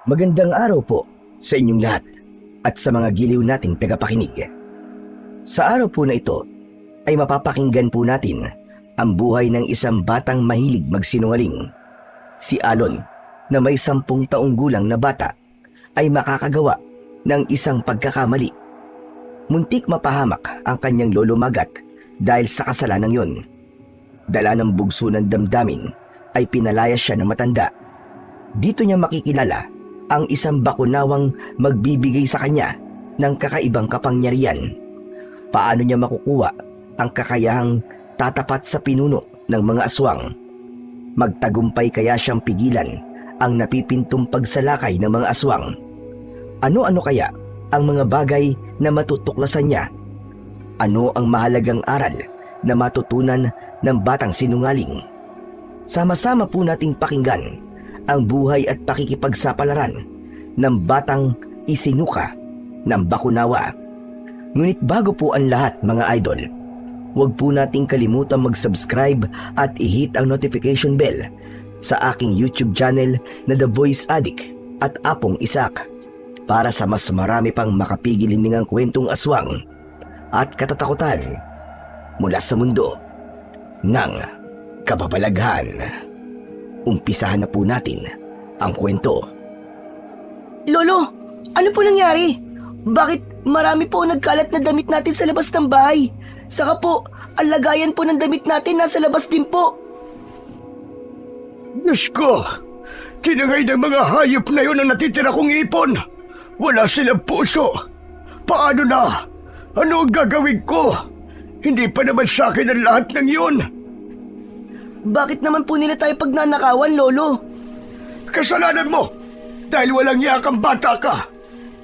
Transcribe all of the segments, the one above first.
Magandang araw po sa inyong lahat at sa mga giliw nating tagapakinig. Sa araw po na ito ay mapapakinggan po natin ang buhay ng isang batang mahilig magsinungaling. Si Alon na may 10 taong gulang na bata ay makakagawa ng isang pagkakamali. Muntik mapahamak ang kanyang lolo Magat dahil sa kasalanan yon. Dala ng bugso ng damdamin ay pinalaya siya ng matanda. Dito niya makikilala ang isang bakunawang magbibigay sa kanya ng kakaibang kapangyarihan. Paano niya makukuha ang kakayahang tatapat sa pinuno ng mga aswang? Magtagumpay kaya siyang pigilan ang napipintong pagsalakay ng mga aswang? Ano-ano kaya ang mga bagay na matutuklasan niya? Ano ang mahalagang aral na matutunan ng batang sinungaling? Sama-sama po nating pakinggan ang buhay at pakikipagsapalaran ng batang isinuka ng bakunawa. Ngunit bago po ang lahat mga idol, huwag po nating kalimutang mag-subscribe at i-hit ang notification bell sa aking YouTube channel na The Voice Addict at Apong Isak para sa mas marami pang makapigilinningang kwentong aswang at katatakutan mula sa mundo ng kababalaghan. Umpisahan na po natin ang kwento. Lolo, ano po nangyari? Bakit marami po nagkalat na damit natin sa labas ng bahay? Saka po, ang lagayan po ng damit natin nasa labas din po. Diyos ko! Tinangay ng mga hayop na yun ang natitira kong ipon. Wala silang puso. Paano na? Ano ang gagawin ko? Hindi pa naman sa akin ang lahat ng yun. Bakit naman po nila tayo pagnanakawan, Lolo? Kasalanan mo! Dahil walang yakang bata ka.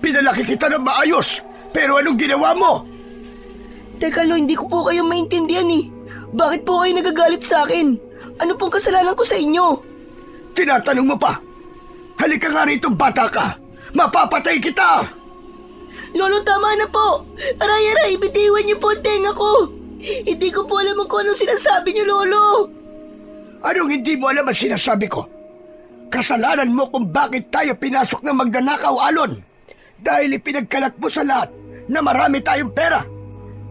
Pinalaki kita ng maayos. Pero anong ginawa mo? Teka, Lo, hindi ko po kayo maintindihan eh. Bakit po kayo nagagalit sa akin? Ano pong kasalanan ko sa inyo? Tinatanong mo pa? Halika nga rito, bata ka. Mapapatay kita! Lolo, tama na po. Aray-aray, bitiwan niyo po ang tenga ko. Hindi ko po alam kung anong sinasabi niyo, Lolo. Anong hindi mo alam ang sinasabi ko? Kasalanan mo kung bakit tayo pinasok ng magnanakaw, Alon. Dahil ipinagkalat mo sa lahat na marami tayong pera.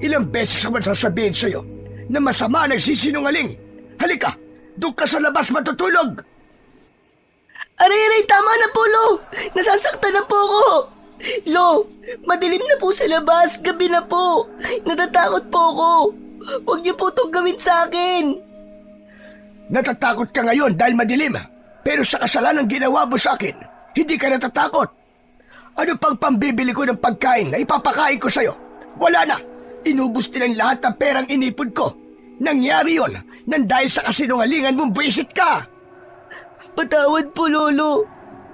Ilang beses ko man sasabihin sa'yo na masama nagsisinungaling. Halika, doon ka sa labas matutulog. Aray-aray, tama na po, Lo. Nasasaktan na po ako. Lo, madilim na po sa labas. Gabi na po. Natatakot po ako. Huwag niyo po itong gawin sa akin. Natatakot ka ngayon dahil madilim. Pero sa kasalanan ginawa mo sa akin, hindi ka natatakot. Ano pang pambibili ko ng pagkain na ipapakain ko sa'yo? Wala na. Inubos nilang lahat ng perang inipon ko. Nangyari yon nang dahil sa kasinungalingan mong buwisit ka. Patawad po, Lolo.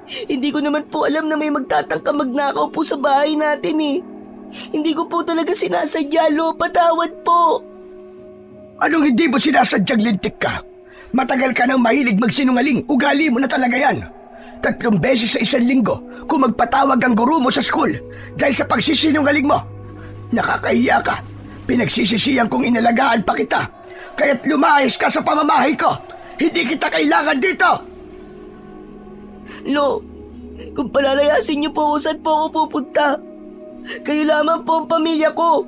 Hindi ko naman po alam na may magtatangka magnakaw po sa bahay natin eh. Hindi ko po talaga sinasadya, Lo. Patawad po. Anong hindi mo sinasadyang lintik ka? Matagal ka nang mahilig magsinungaling. Ugali mo na talaga yan. 3 beses sa 1 linggo kung magpatawag ang guro mo sa school dahil sa pagsisinungaling mo. Nakakahiya ka. Pinagsisisihan kong inalagaan pa kita. Kaya't lumayas ka sa pamamahay ko. Hindi kita kailangan dito. Lo, kung palalayasin niyo po, saan po ako pupunta? Kayo lamang po ang pamilya ko.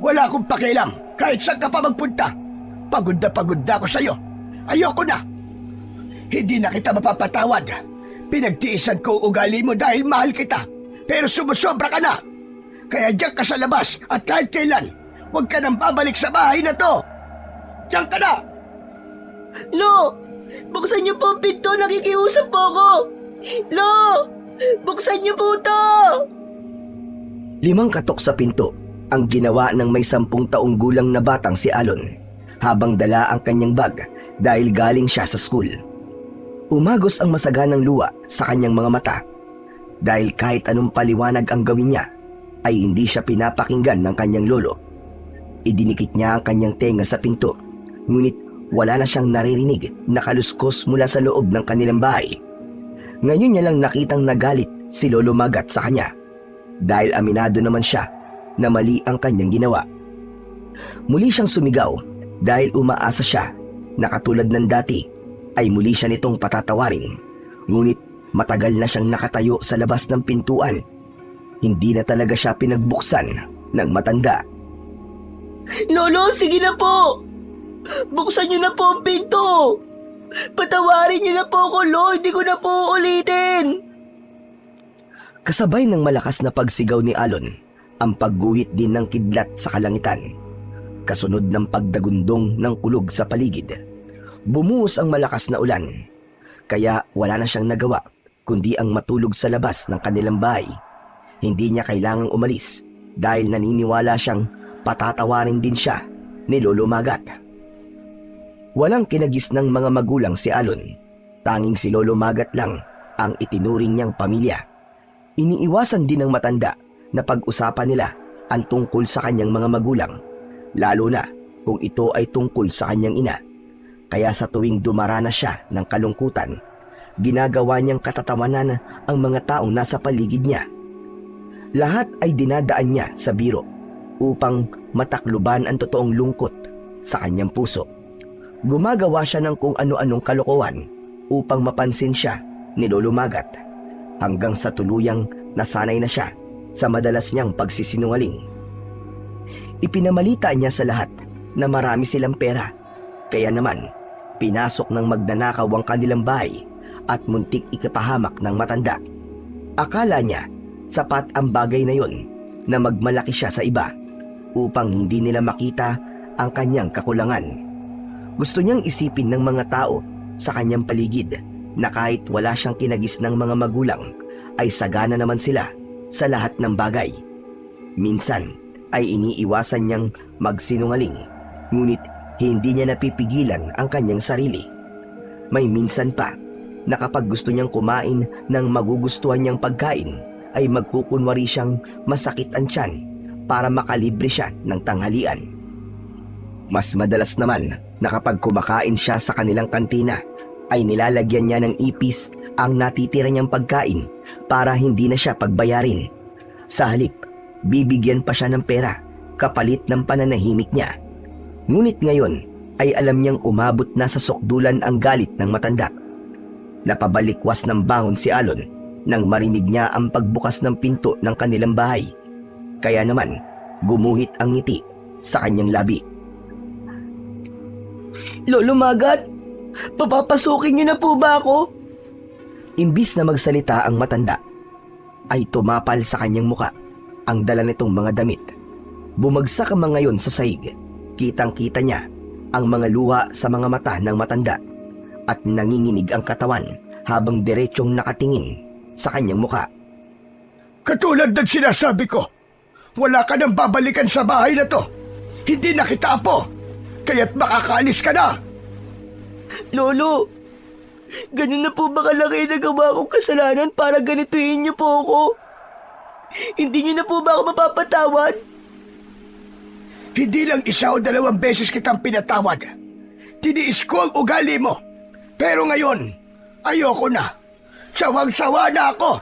Wala akong pakialam kahit saan ka pa magpunta. Pagod na ako sa'yo. Ayoko na. Hindi na kita mapapatawad. Pinagtiisan ko ugali mo dahil mahal kita. Pero sumusobra ka na. Kaya diyan ka sa labas at kahit kailan, huwag ka nang babalik sa bahay na to. Diyan ka na. Lo, buksan niyo po ang pinto. Nakikiusap po ako. Lo, buksan niyo po ito. 5 katok sa pinto ang ginawa ng may 10 taong gulang na batang si Alon habang dala ang kanyang bag dahil galing siya sa school. Umagos ang masaganang luha sa kanyang mga mata dahil kahit anong paliwanag ang gawin niya ay hindi siya pinapakinggan ng kanyang lolo. Idinikit niya ang kanyang tenga sa pinto ngunit wala na siyang naririnig na kaluskos mula sa loob ng kanilang bahay. Ngayon niya lang nakitang nagalit si Lolo Magat sa kanya dahil aminado naman siya na mali ang kanyang ginawa. Muli siyang sumigaw dahil umaasa siya na katulad ng dati ay muli siya nitong patatawarin. Ngunit Matagal na siyang nakatayo sa labas ng pintuan. Hindi na talaga siya pinagbuksan ng matanda. Lolo, sige na po! Buksan niyo na po ang pinto! Patawarin niyo na po ako, Lo! Hindi ko na po ulitin! Kasabay ng malakas na pagsigaw ni Alon, ang pagguhit din ng kidlat sa kalangitan. Kasunod ng pagdagundong ng kulog sa paligid. Bumuhos ang malakas na ulan. Kaya wala na siyang nagawa kundi ang matulog sa labas ng kanilang bahay. Hindi niya kailangang umalis dahil naniniwala siyang patatawarin din siya ni Lolo Magat. Walang kinagis ng mga magulang si Alon. Tanging si Lolo Magat lang ang itinuring niyang pamilya. Iniiwasan din ng matanda na pag-usapan nila ang tungkol sa kanyang mga magulang, lalo na kung ito ay tungkol sa kanyang ina. Kaya sa tuwing dumaranas siya ng kalungkutan, ginagawa niyang katatawanan ang mga taong nasa paligid niya. Lahat ay dinadaan niya sa biro upang matakluban ang totoong lungkot sa kanyang puso. Gumagawa siya ng kung ano-anong kalokohan upang mapansin siya ni Lolo Magat, hanggang sa tuluyang nasanay na siya sa madalas niyang pagsisinungaling. Ipinamalita niya sa lahat na marami silang pera, kaya naman pinasok ng magnanakaw ang kanilang bahay at muntik ikapahamak ng matanda. Akala niya sapat ang bagay na yon na magmalaki siya sa iba upang hindi nila makita ang kanyang kakulangan. Gusto niyang isipin ng mga tao sa kanyang paligid na kahit wala siyang kinagis ng mga magulang, ay sagana naman sila sa lahat ng bagay. Minsan ay iniiwasan niyang magsinungaling, ngunit hindi niya napipigilan ang kanyang sarili. May minsan pa na kapag gusto niyang kumain ng magugustuhan niyang pagkain, ay magkukunwari siyang masakit ang tiyan para makalibre siya ng tanghalian. Mas madalas naman na kapag kumakain siya sa kanilang kantina, ay nilalagyan niya ng ipis ang natitira niyang pagkain para hindi na siya pagbayarin. Sa halip, bibigyan pa siya ng pera kapalit ng pananahimik niya. Ngunit ngayon ay alam niyang umabot na sa sukdulan ang galit ng matanda. Napabalikwas ng bangon si Alon nang marinig niya ang pagbukas ng pinto ng kanilang bahay. Kaya naman, gumuhit ang ngiti sa kanyang labi. Lolo Magat, papapasukin niyo na po ba ako? Imbis na magsalita ang matanda, ay tumapal sa kanyang muka ang dala nitong mga damit. Bumagsak ang mga yon sa sahig. Kitang-kita niya ang mga luha sa mga mata ng matanda at nanginginig ang katawan habang diretsyong nakatingin sa kanyang muka. Katulad ng sinasabi ko, wala ka nang babalikan sa bahay na to. Hindi na kita apo, kaya't makakaalis ka na. Lolo, ganun na po ba kalaki na gawa kong kasalanan para ganituhin niyo po ako? Hindi niyo na po ba ako mapapatawad? Hindi lang isa o dalawang beses kitang pinatawad. Tiniis ko ang ugali mo. Pero ngayon, ayoko na. Sawang-sawa na ako.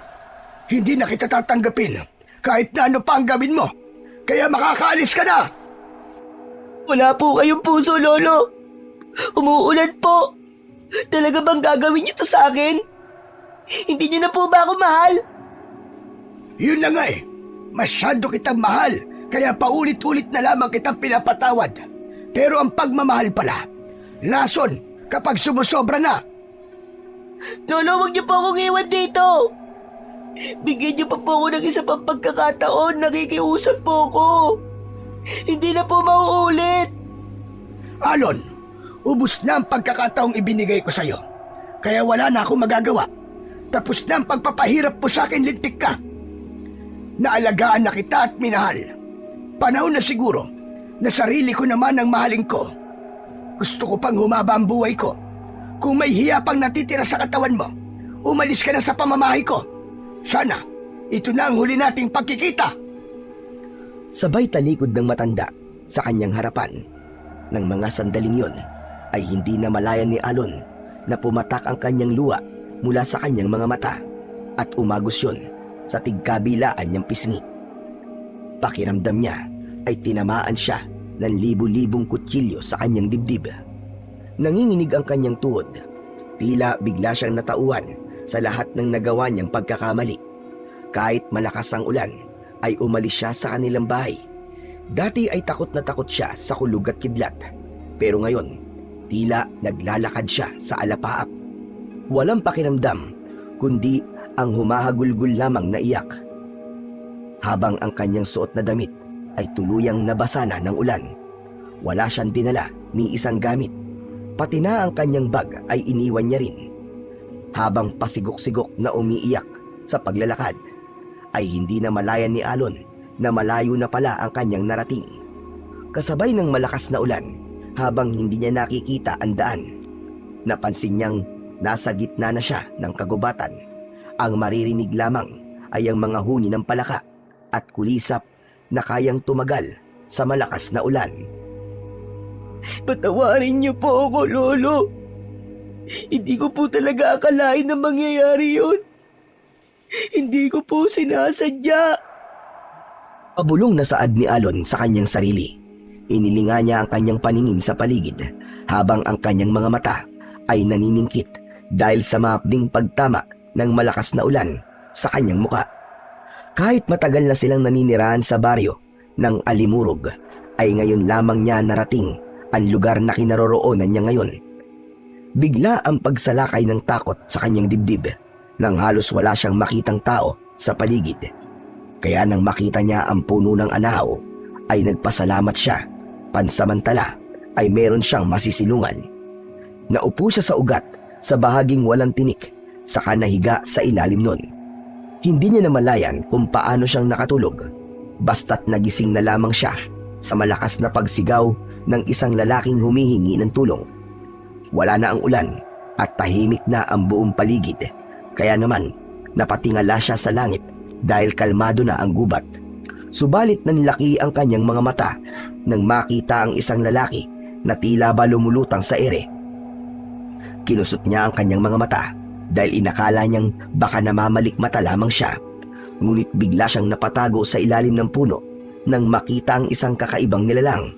Hindi na kita tatanggapin kahit na ano pa ang gawin mo. Kaya makakaalis ka na. Wala po kayong puso, Lolo. Umuulan po. Talaga bang gagawin niyo to sa akin? Hindi niyo na po ba ako mahal? Yun na nga eh. Masyado kitang mahal. Kaya paulit-ulit na lamang kitang pinapatawad. Pero ang pagmamahal pala, lason kapag sumusobra na. Lolo, wag niyo po akong iwan dito. Bigyan niyo pa po ako ng isa pang pagkakataon. Nakikiusap po ako. Hindi na po mauulit. Alon, ubus na ang pagkakataong ibinigay ko sa'yo. Kaya wala na akong magagawa. Tapos na ang pagpapahirap mo sa akin, lintik ka. Naalagaan na kita at minahal. Panahon na siguro na sarili ko naman ang mahalin ko. Gusto ko pang humaba ang buhay ko. Kung may hiya pang natitira sa katawan mo, umalis ka na sa pamamahay ko. Sana, ito na ang huli nating pagkikita. Sabay talikod ng matanda sa kanyang harapan. Nang mga sandaling yon, ay hindi na malayan ni Alon na pumatak ang kanyang luha mula sa kanyang mga mata at umagos yon sa tigkabilaan niyang pisngi. Pakiramdam niya ay tinamaan siya ng libu-libong kutsilyo sa kanyang dibdib. Nanginginig ang kanyang tuhod. Tila bigla siyang natauhan sa lahat ng nagawa niyang pagkakamali. Kahit malakas ang ulan, ay umalis siya sa kanilang bahay. Dati ay takot na takot siya sa kulog at kidlat. Pero ngayon, tila naglalakad siya sa alapaap. Walang pakiramdam, kundi ang humahagulgul lamang na iyak. Habang ang kanyang suot na damit ay tuluyang nabasa na ng ulan. Wala siyang dinala ni isang gamit. Pati na ang kanyang bag ay iniwan niya rin. Habang pasigok-sigok na umiiyak sa paglalakad, ay hindi na malayan ni Alon na malayo na pala ang kanyang narating. Kasabay ng malakas na ulan, habang hindi niya nakikita ang daan, napansin niyang nasa gitna na siya ng kagubatan. Ang maririnig lamang ay ang mga huni ng palaka at kulisap na kayang tumagal sa malakas na ulan. Patawarin niyo po ako, Lolo. Hindi ko po talaga akalain na mangyayari yun. Hindi ko po sinasadya. Pabulong na saad ni Alon sa kanyang sarili. Inilinga niya ang kanyang paningin sa paligid habang ang kanyang mga mata ay naniningkit dahil sa mapding pagtama ng malakas na ulan sa kanyang muka. Kahit matagal na silang naninirahan sa baryo ng Alimurog, ay ngayon lamang niya narating ang lugar na kinaroroonan niya ngayon. Bigla ang pagsalakay ng takot sa kanyang dibdib nang halos wala siyang makitang tao sa paligid. Kaya nang makita niya ang puno ng anahaw, ay nagpasalamat siya. Pansamantala ay meron siyang masisilungan. Naupo siya sa ugat sa bahaging walang tinik, saka nahiga sa ilalim nun. Hindi niya namalayan kung paano siyang nakatulog, basta't nagising na lamang siya sa malakas na pagsigaw ng isang lalaking humihingi ng tulong. Wala na ang ulan at tahimik na ang buong paligid, kaya naman napatingala siya sa langit dahil kalmado na ang gubat. Subalit nanlaki ang kanyang mga mata nang makita ang isang lalaki na tila ba lumulutang sa ere. Kinusot niya ang kanyang mga mata dahil inakala niyang baka namamalikmata lamang siya. Ngunit bigla siyang napatago sa ilalim ng puno nang makita ang isang kakaibang nilalang.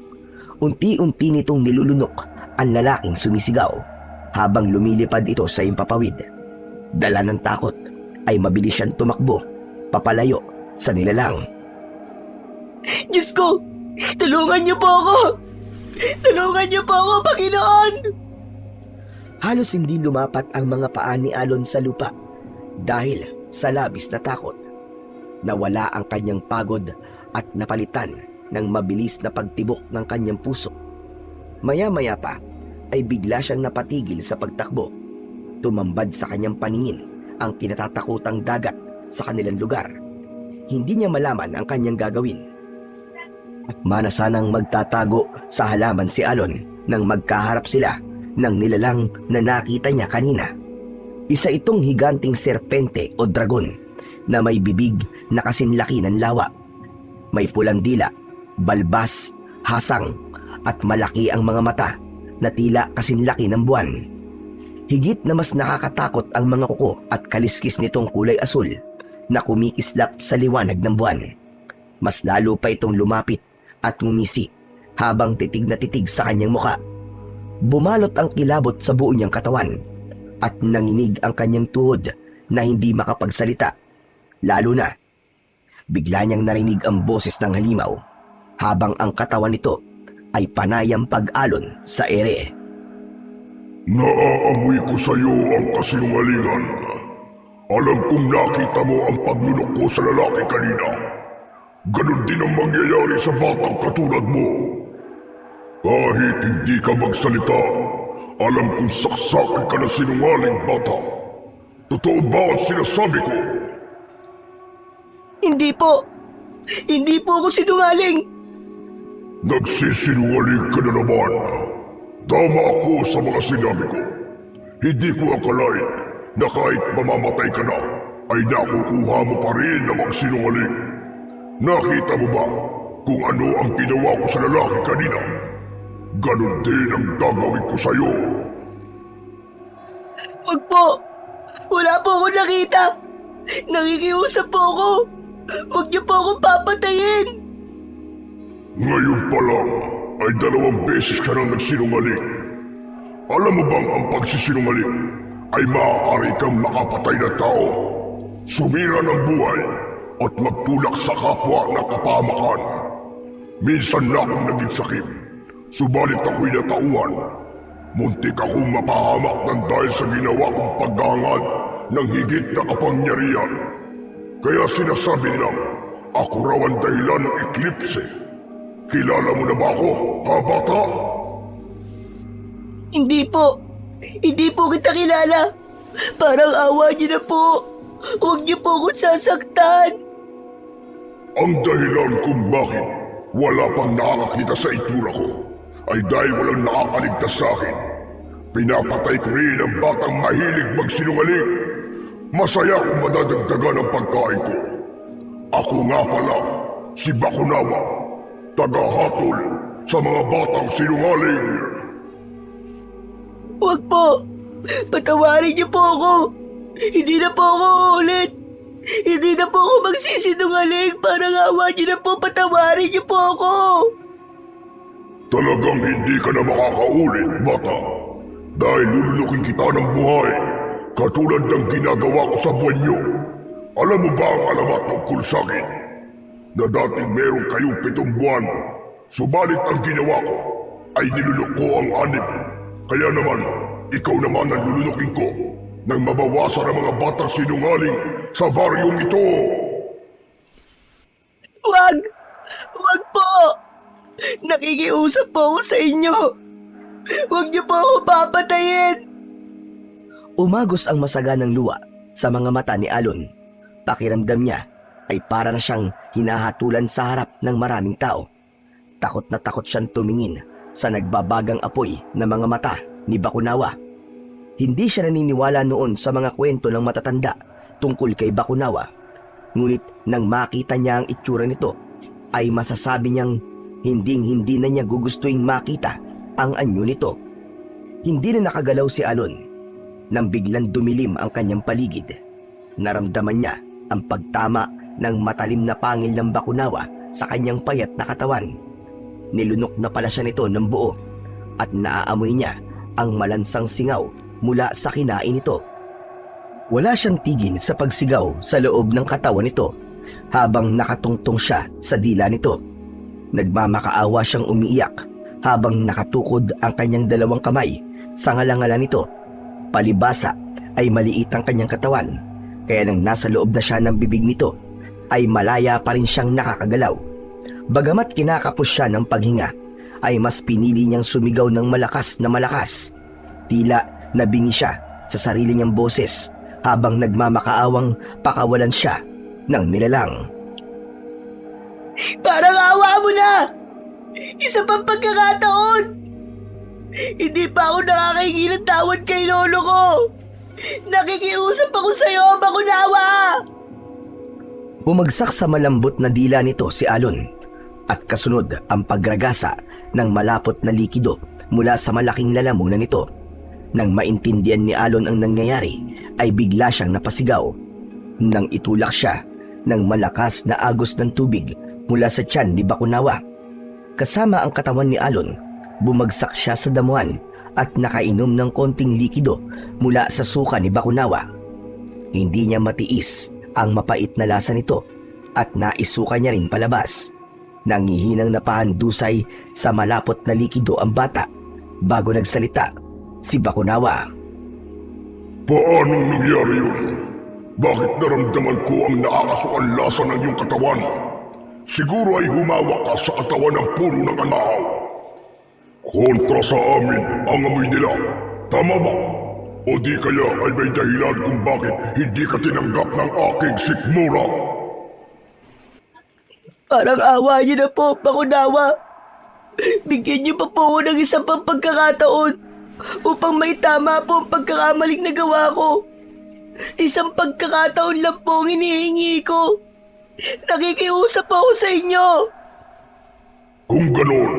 Unti-unti nitong nilulunok ang lalaking sumisigaw habang lumilipad ito sa impapawid. Dala ng takot ay mabilis siyang tumakbo papalayo sa nilalang. Diyos ko, tulungan niyo po ako! Tulungan niyo po ako, Panginoon! Halos hindi lumapat ang mga paa ni Alon sa lupa dahil sa labis na takot. Nawala ang kanyang pagod at napalitan ng mabilis na pagtibok ng kanyang puso. Maya-maya pa ay bigla siyang napatigil sa pagtakbo. Tumambad sa kanyang paningin ang kinatatakutang dagat sa kanilang lugar. Hindi niya malaman ang kanyang gagawin. Mana sanang magtatago sa halaman si Alon nang magkaharap sila ng nilalang na nakita niya kanina. Isa itong higanting serpente o dragon na may bibig na kasinlaki ng lawa. May pulang dila, balbas, hasang at malaki ang mga mata na tila kasinlaki ng buwan. Higit na mas nakakatakot ang mga kuko at kaliskis nitong kulay asul na kumikislap sa liwanag ng buwan. Mas lalo pa itong lumapit at ngumisi habang titig na titig sa kanyang muka. Bumalot ang kilabot sa buo niyang katawan at nanginig ang kanyang tuhod na hindi makapagsalita. Lalo na, bigla niyang narinig ang boses ng halimaw habang ang katawan nito ay panayang pag-alon sa ere. Naaamoy ko sa iyo ang kasinungalingan. Alam kong nakita mo ang paglunok ko sa lalaki kanina. Ganon din ang mangyayari sa batang katulad mo. Kahit hindi ka magsalita, alam kong saksakin ka na sinungaling bata. Totoo ba ang sinasabi ko? Hindi po! Hindi po ako sinungaling! Nagsisinungaling ka na naman. Tama ako sa mga sinabi ko. Hindi ko akalain na kahit mamamatay ka na, ay nakukuha mo pa rin na magsinungaling. Nakita mo ba kung ano ang ginawa ko sa lalaki kanina? Ganon din ang gagawin ko sa iyo. Wag po! Wala po ako nakita! Nakikiusap po ako! Wag niyo po akong papatayin! Ngayon pa lang ay 2 beses ka nang nagsinungaling. Alam mo bang ang pagsisinungaling ay maaari kang makapatay na tao, sumira ng buhay, at magtulak sa kapwa na kapamakan. Minsan na akong naging sakit, subalit ako'y natauhan. Muntik akong mapahamak ng dahil sa ginawa kong paghangad ng higit na kapangyarihan. Kaya sinasabi nilang, ako raw ang dahilan ng eklipse. Kilala mo na ba ako, ha bata? Hindi po. Hindi po kita kilala. Parang awa niyo na po. Huwag niyo po akong sasaktan. Ang dahilan kung bakit wala pang nakakakita sa itsura ko ay dahil walang nakakaligtas sa akin. Pinapatay ko rin ang batang mahilig magsinungaling. Masaya kung madadagdagan ang pagkain ko. Ako nga pala, si Bakunawa, tagahatol sa mga batang sinungaling. Huwag po. Patawarin niyo po ako. Hindi na po ako ulit. Hindi na po ako magsisinungaling. Parang awa niyo na po. Patawarin niyo po ako. Talagang hindi ka na makakaulit, bata. Dahil lulunukin kita ng buhay, katulad ng ginagawa ko sa buwan niyo. Alam mo ba ang alamat tungkol sa akin? Na dating meron kayong 7 buwan, subalit ang ginawa ko ay nilunok ko ang 6. Kaya naman, ikaw naman ang lulunukin ko nang mabawasan ang mga batang sinungaling sa baryong ito. Wag! Wag po! Nakikiusap po ako sa inyo. Huwag niyo po ako papatayin. Umagos ang masaganang luha sa mga mata ni Alon. Pakiramdam niya ay para na siyang hinahatulan sa harap ng maraming tao. Takot na takot siyang tumingin sa nagbabagang apoy na mga mata ni Bakunawa. Hindi siya naniniwala noon sa mga kwento ng matatanda tungkol kay Bakunawa. Ngunit nang makita niya ang itsura nito, ay masasabi niyang hindi na niya gugustuhin makita ang anyo nito. Hindi na nakagalaw si Alon nang biglang dumilim ang kanyang paligid. Naramdaman niya ang pagtama ng matalim na pangil ng Bakunawa sa kanyang payat na katawan. Nilunok na pala siya nito ng buo at naaamoy niya ang malansang singaw mula sa kinain nito. Wala siyang tigil sa pagsigaw sa loob ng katawan nito habang nakatungtong siya sa dila nito. Nagmamakaawa siyang umiiyak habang nakatukod ang kanyang 2 kamay sa ngalangalan nito. Palibasa ay maliit ang kanyang katawan, kaya nang nasa loob na siya ng bibig nito ay malaya pa rin siyang nakakagalaw. Bagamat kinakapos siya ng paghinga, ay mas pinili niyang sumigaw ng malakas na malakas. Tila nabingi siya sa sarili niyang boses habang nagmamakaawang pakawalan siya ng nilalang. Parang awa mo na! Isa pang pagkakataon! Hindi pa ako nakakahingi ng tawad kay lolo ko! Nakikiusap ako sa'yo, Bakunawa! Bumagsak sa malambot na dila nito si Alon at kasunod ang pagragasa ng malapot na likido mula sa malaking lalamunan nito. Nang maintindihan ni Alon ang nangyayari, ay bigla siyang napasigaw. Nang itulak siya ng malakas na agos ng tubig mula sa tiyan ni Bakunawa. Kasama ang katawan ni Alon, bumagsak siya sa damuhan at nakainom ng konting likido mula sa suka ni Bakunawa. Hindi niya matiis ang mapait na lasa nito at naisuka niya rin palabas. Nangihinang napahandusay sa malapot na likido ang bata bago nagsalita si Bakunawa. Paanong nangyari yun? Bakit naramdaman ko ang nakakasukang lasa ng iyong katawan? Siguro ay humawak ka sa katawan ng puro ng anahaw. Kontra sa amin ang amoy nila. Tama ba? O di kaya ay may dahilan kung bakit hindi ka tinanggap ng aking sikmura? Parang awa niyo na po, Bakunawa. Bigyan niyo pa po ako ng isang pang pagkakataon upang maitama po ang pagkakamaling nagawa ko. Isang pagkakataon lang po ang hinihingi ko. Nakikiusap ako sa inyo. Kung ganon,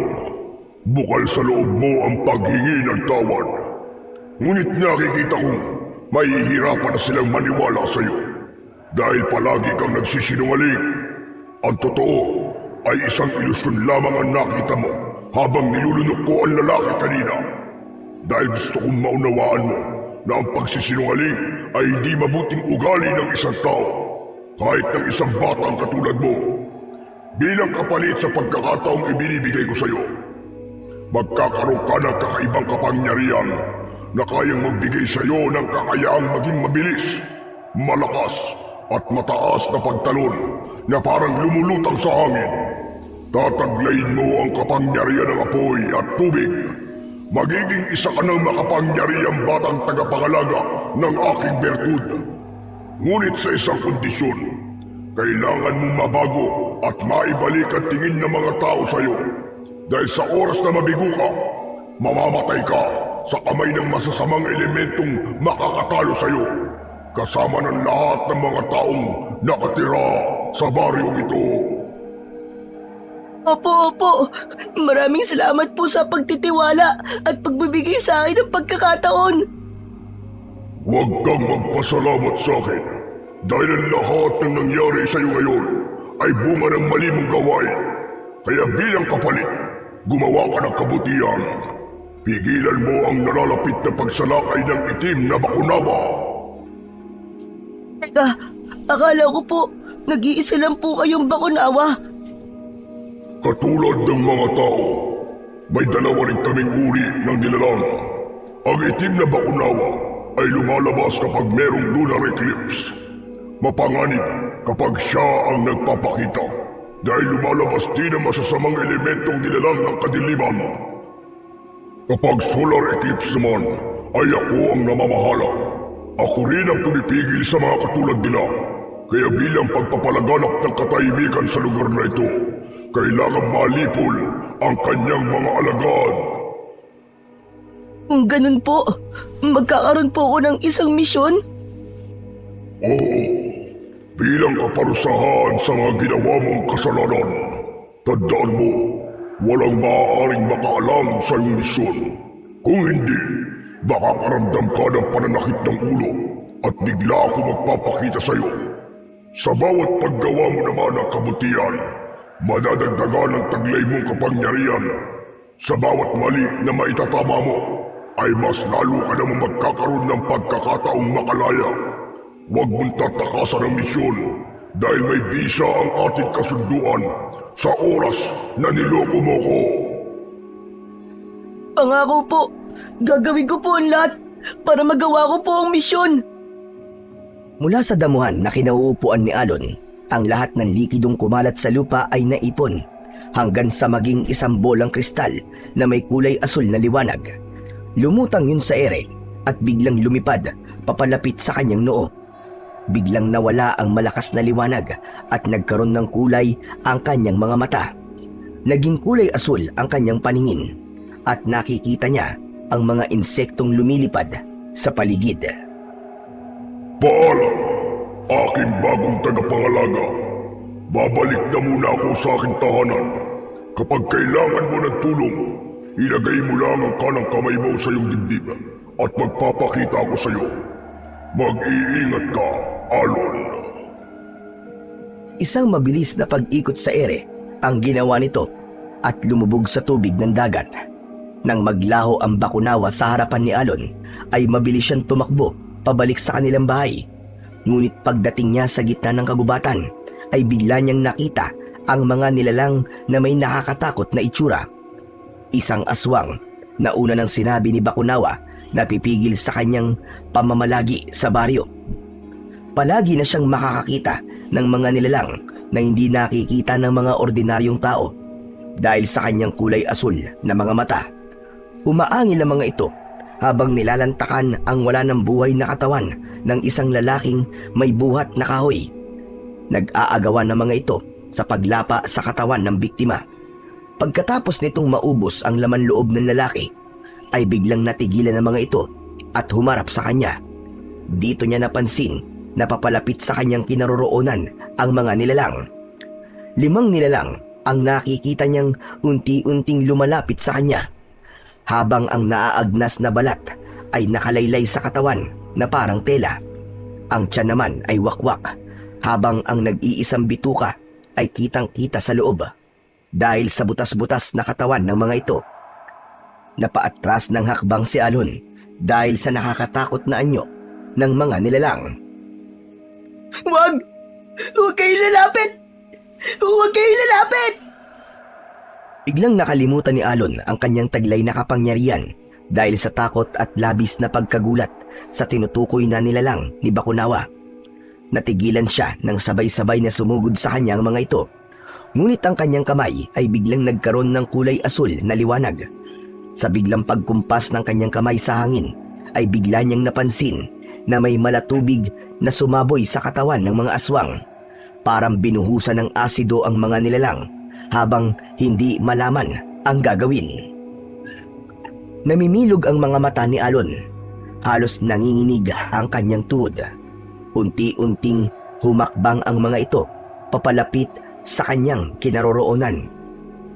bukal sa loob mo ang paghingi ng tawad. Ngunit nakikita kong mahihirapan na silang maniwala sa iyo dahil palagi kang nagsisinungaling. Ang totoo ay isang ilusyon lamang ang nakita mo habang nilulunok ko ang lalaki kanina. Dahil gusto kong maunawaan mo na ang pagsisinungaling ay hindi mabuting ugali ng isang tao, kahit ng isang batang katulad mo. Bilang kapalit sa pagkakataong ibinibigay ko sa iyo, magkakaroon ka ng kakaibang kapangyarihan na kayang magbigay sa iyo ng kakayaang maging mabilis, malakas, at mataas na pagtalon na parang lumulutang sa hangin. Tataglayin mo ang kapangyarihan ng apoy at tubig. Magiging isa ka ng makapangyarihang batang tagapangalaga ng aking bertud. Ngunit sa isang kondisyon, kailangan mong mabago at maibalik ang tingin ng mga tao sa iyo. Dahil sa oras na mabigo ka, mamamatay ka sa kamay ng masasamang elementong makakatalo sa iyo, kasama ng lahat ng mga taong nakatira sa baryong ito. Opo. Maraming salamat po sa pagtitiwala at pagbibigay sa akin ng pagkakataon. Huwag kang magpasalamat sa akin dahil ang lahat ng nangyari sa iyo ngayon ay bunga ng mali mong gawain. Kaya bilang kapalit, gumawa ka ng kabutihan. Pigilan mo ang nalalapit na pagsalakay ng itim na bakunawa. Teka, akala ko po, nag-iisa lang po kayong bakunawa. Katulad ng mga tao, may dalawa rin kaming uri ng nilalang. Ang itim na bakunawa ay lumalabas kapag merong lunar eclipse. Mapanganib kapag siya ang nagpapakita dahil lumalabas din ang masasamang elementong nilalang ng kadiliman. Kapag solar eclipse naman ay ako ang namamahala. Ako rin ang pumipigil sa mga katulad nila. Kaya bilang pagpapalaganap ng katahimikan sa lugar na ito, kailangan malipol ang kanyang mga alagad. Kung ganun po, magkakaroon po ako ng isang misyon? Oo, bilang kaparusahan sa mga ginawa mong kasalanan, tandaan mo, walang maaaring makaalam sa iyong misyon. Kung hindi, makakaramdam ka ng pananakit ng ulo at bigla ako magpapakita sa iyo. Sa bawat paggawa mo naman ng kabutihan, madadagdagan ang taglay mong kapangyarihan. Sa bawat mali na maitatama mo, ay mas lalo ka naman magkakaroon ng pagkakataong makalaya. Huwag mong tatakasan ang misyon dahil may bisa ang ating kasunduan sa oras na niloko mo ko. Pangako po, gagawin ko po ang lahat para magawa ko po ang misyon. Mula sa damuhan na kinauupuan ni Alon, ang lahat ng likidong kumalat sa lupa ay naipon hanggang sa maging isang bolang kristal na may kulay asul na liwanag. Lumutang yun sa ere at biglang lumipad papalapit sa kanyang noo. Biglang nawala ang malakas na liwanag at nagkaroon ng kulay ang kanyang mga mata. Naging kulay asul ang kanyang paningin at nakikita niya ang mga insektong lumilipad sa paligid. Paalam, aking bagong tagapangalaga. Babalik na muna ako sa aking tahanan. Kapag kailangan mo ng tulong, ilagay mo lang ang kanang kamay mo sa iyong dibdib at magpapakita ako sa iyo. Mag-iingat ka, Alon. Isang mabilis na pag-ikot sa ere ang ginawa nito at lumubog sa tubig ng dagat. Nang maglaho ang bakunawa sa harapan ni Alon, ay mabilis siyang tumakbo pabalik sa kanilang bahay. Ngunit pagdating niya sa gitna ng kagubatan, ay bigla niyang nakita ang mga nilalang na may nakakatakot na itsura. Isang aswang na una nang sinabi ni Bakunawa na pipigil sa kanyang pamamalagi sa baryo. Palagi na siyang makakakita ng mga nilalang na hindi nakikita ng mga ordinaryong tao dahil sa kanyang kulay asul na mga mata. Umaangil ang mga ito habang nilalantakan ang wala ng buhay na katawan ng isang lalaking may buhat na kahoy. Nag-aagawan ng mga ito sa paglapa sa katawan ng biktima. Pagkatapos nitong maubos ang laman loob ng lalaki, ay biglang natigilan ng mga ito at humarap sa kanya. Dito niya napansin na papalapit sa kanyang kinaroroonan ang mga nilalang. 5 nilalang ang nakikita niyang unti-unting lumalapit sa kanya, habang ang naaagnas na balat ay nakalaylay sa katawan na parang tela. Ang tiyan naman ay wakwak, habang ang nag-iisang bituka ay kitang-kita sa loob dahil sa butas-butas na katawan ng mga ito. Napaatras ng hakbang si Alon dahil sa nakakatakot na anyo ng mga nilalang. Wag! Huwag kayong lalapit! Huwag kayong lalapit! Biglang nakalimutan ni Alon ang kanyang taglay na kapangyarihan dahil sa takot at labis na pagkagulat sa tinutukoy na nilalang ni Bakunawa. Natigilan siya nang sabay-sabay na sumugod sa kanya ang mga ito. Ngunit ang kanyang kamay ay biglang nagkaroon ng kulay asul na liwanag. Sa biglang pagkumpas ng kanyang kamay sa hangin, ay bigla niyang napansin na may malatubig na sumaboy sa katawan ng mga aswang. Parang binuhusan ng asido ang mga nilalang habang hindi malaman ang gagawin. Namimilog ang mga mata ni Alon. Halos nanginginig ang kanyang tuhod. Unti-unting humakbang ang mga ito papalapit sa kanyang kinaroroonan.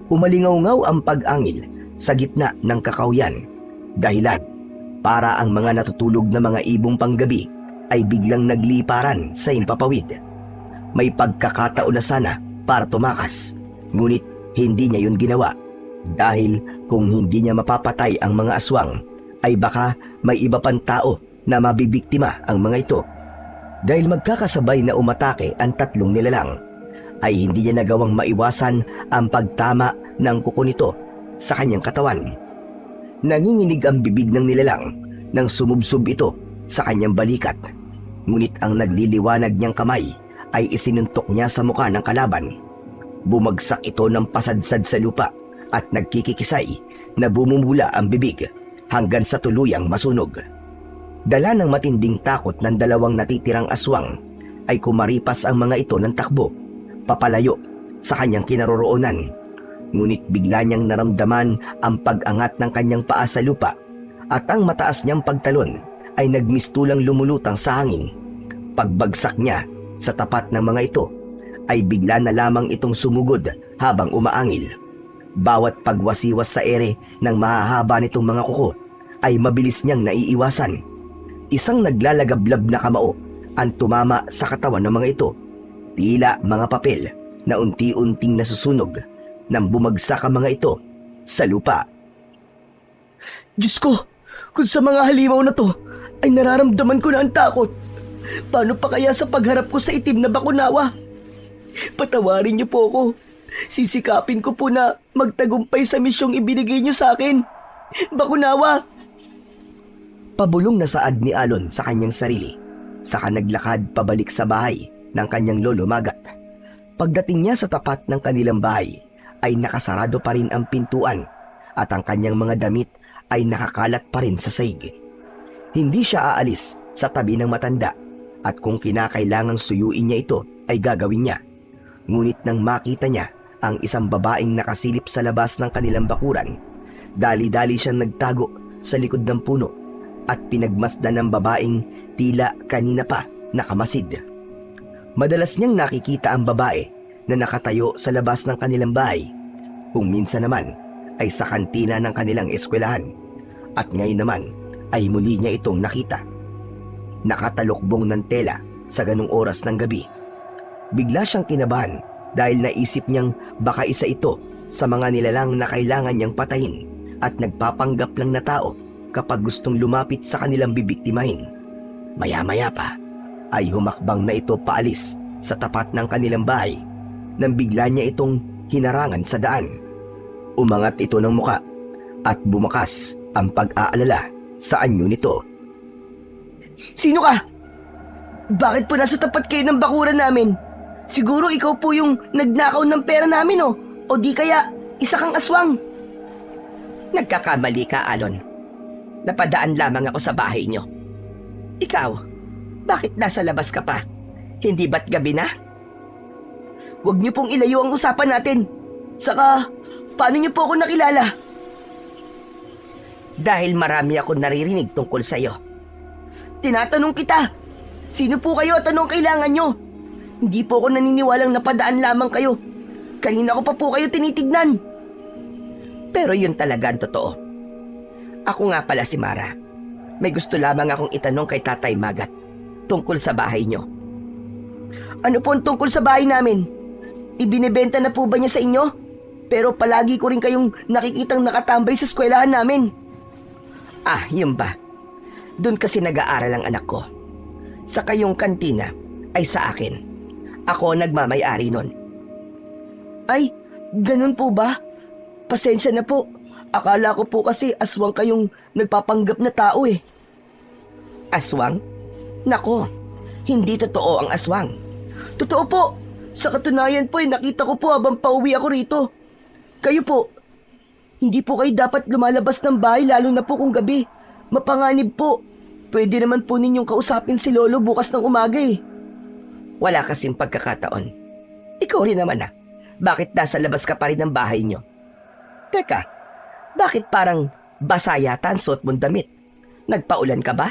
Umalingaw-ngaw ang pag-angil sa gitna ng kakawyan. Dahilan para ang mga natutulog na mga ibong panggabi ay biglang nagliparan sa impapawid. May pagkakataon na sana para tumakas, ngunit hindi niya yun ginawa. Dahil kung hindi niya mapapatay ang mga aswang, ay baka may iba pang tao na mabibiktima ang mga ito. Dahil magkakasabay na umatake ang tatlong nilalang, ay hindi niya nagawang maiwasan ang pagtama ng kuko nito sa kanyang katawan. Nanginginig ang bibig ng nilalang nang sumubsob ito sa kanyang balikat. Ngunit ang nagliliwanag niyang kamay ay isinuntok niya sa mukha ng kalaban. Bumagsak ito ng pasadsad sa lupa at nagkikikisay na bumumula ang bibig hanggang sa tuluyang masunog. Dala ng matinding takot ng dalawang natitirang aswang ay kumaripas ang mga ito ng takbo papalayo sa kanyang kinaroroonan. Ngunit bigla niyang naramdaman ang pag-angat ng kanyang paa sa lupa at ang mataas niyang pagtalon ay nagmistulang lumulutang sa hangin. Pagbagsak niya sa tapat ng mga ito ay bigla na lamang itong sumugod habang umaangil. Bawat pagwasiwas sa ere ng mahahaba nitong mga kuko ay mabilis niyang naiiwasan. Isang naglalagablab na kamao ang tumama sa katawan ng mga ito. Tila mga papel na unti-unting nasusunog nang bumagsak ang mga ito sa lupa. Diyos ko, kung sa mga halimaw na to ay nararamdaman ko na ang takot. Paano pa kaya sa pagharap ko sa itim na Bakunawa? Patawarin niyo po ako. Sisikapin ko po na magtagumpay sa misyong ibinigay niyo sa akin. Bakunawa! Pabulong na saad ni Alon sa kanyang sarili, saka naglakad pabalik sa bahay ng kanyang lolo Magat. Pagdating niya sa tapat ng kanilang bahay, ay nakasarado pa rin ang pintuan at ang kanyang mga damit ay nakakalat pa rin sa saig. Hindi siya aalis sa tabi ng matanda at kung kinakailangang suyuin niya ito ay gagawin niya. Ngunit nang makita niya ang isang babaeng nakasilip sa labas ng kanilang bakuran, dali-dali siyang nagtago sa likod ng puno at pinagmasdan ng babaeng tila kanina pa nakamasid. Madalas niyang nakikita ang babae na nakatayo sa labas ng kanilang bahay, kung minsan naman ay sa kantina ng kanilang eskwelahan, at ngayon naman ay muli niya itong nakita. Nakatalukbong ng tela sa ganung oras ng gabi. Bigla siyang kinabahan dahil naisip niyang baka isa ito sa mga nilalang na kailangan niyang patayin at nagpapanggap lang na tao kapag gustong lumapit sa kanilang bibiktimahin. Maya-maya pa ay humakbang na ito paalis sa tapat ng kanilang bahay nang bigla niya itong hinarangan sa daan. Umangat ito ng muka at bumakas ang pag-aalala sa anyo nito. Sino ka? Bakit po nasa tapat kayo ng bakuran namin? Siguro ikaw po yung nagnakaw ng pera namin, oh. O di kaya isa kang aswang. Nagkakamali ka, Alon. Napadaan lamang ako sa bahay nyo. Ikaw, bakit nasa labas ka pa? Hindi ba't gabi na? Huwag niyo pong ilayo ang usapan natin. Saka, paano niyo po ako nakilala? Dahil marami akong naririnig tungkol sa'yo. Tinatanong kita, sino po kayo at anong kailangan nyo? Hindi po ako naniniwalang napadaan lamang kayo. Kanina ko pa po kayo tinitignan. Pero yun talaga ang totoo. Ako nga pala si Mara. May gusto lamang akong itanong kay Tatay Magat tungkol sa bahay nyo. Ano po ang tungkol sa bahay namin? Ibinebenta na po ba niya sa inyo? Pero palagi ko rin kayong nakikitang nakatambay sa eskwelahan namin. Ah, yun ba? Doon kasi nag-aaral ang anak ko. Saka yung kantina ay sa akin. Ako nagmamay-ari nun. Ay, ganun po ba? Pasensya na po. Akala ko po kasi aswang kayong nagpapanggap na tao eh. Aswang? Nako, hindi totoo ang aswang. Totoo po. Sa katunayan po nakita ko po habang pauwi ako rito. Kayo po, hindi po kayo dapat lumalabas ng bahay lalo na po kung gabi. Mapanganib po. Pwede naman po ninyong kausapin si Lolo bukas ng umaga eh. Wala kasing pagkakataon. Ikaw rin naman ah. Bakit nasa labas ka pa rin ng bahay nyo? Teka, bakit parang basa yata ang suot mong damit? Nagpaulan ka ba?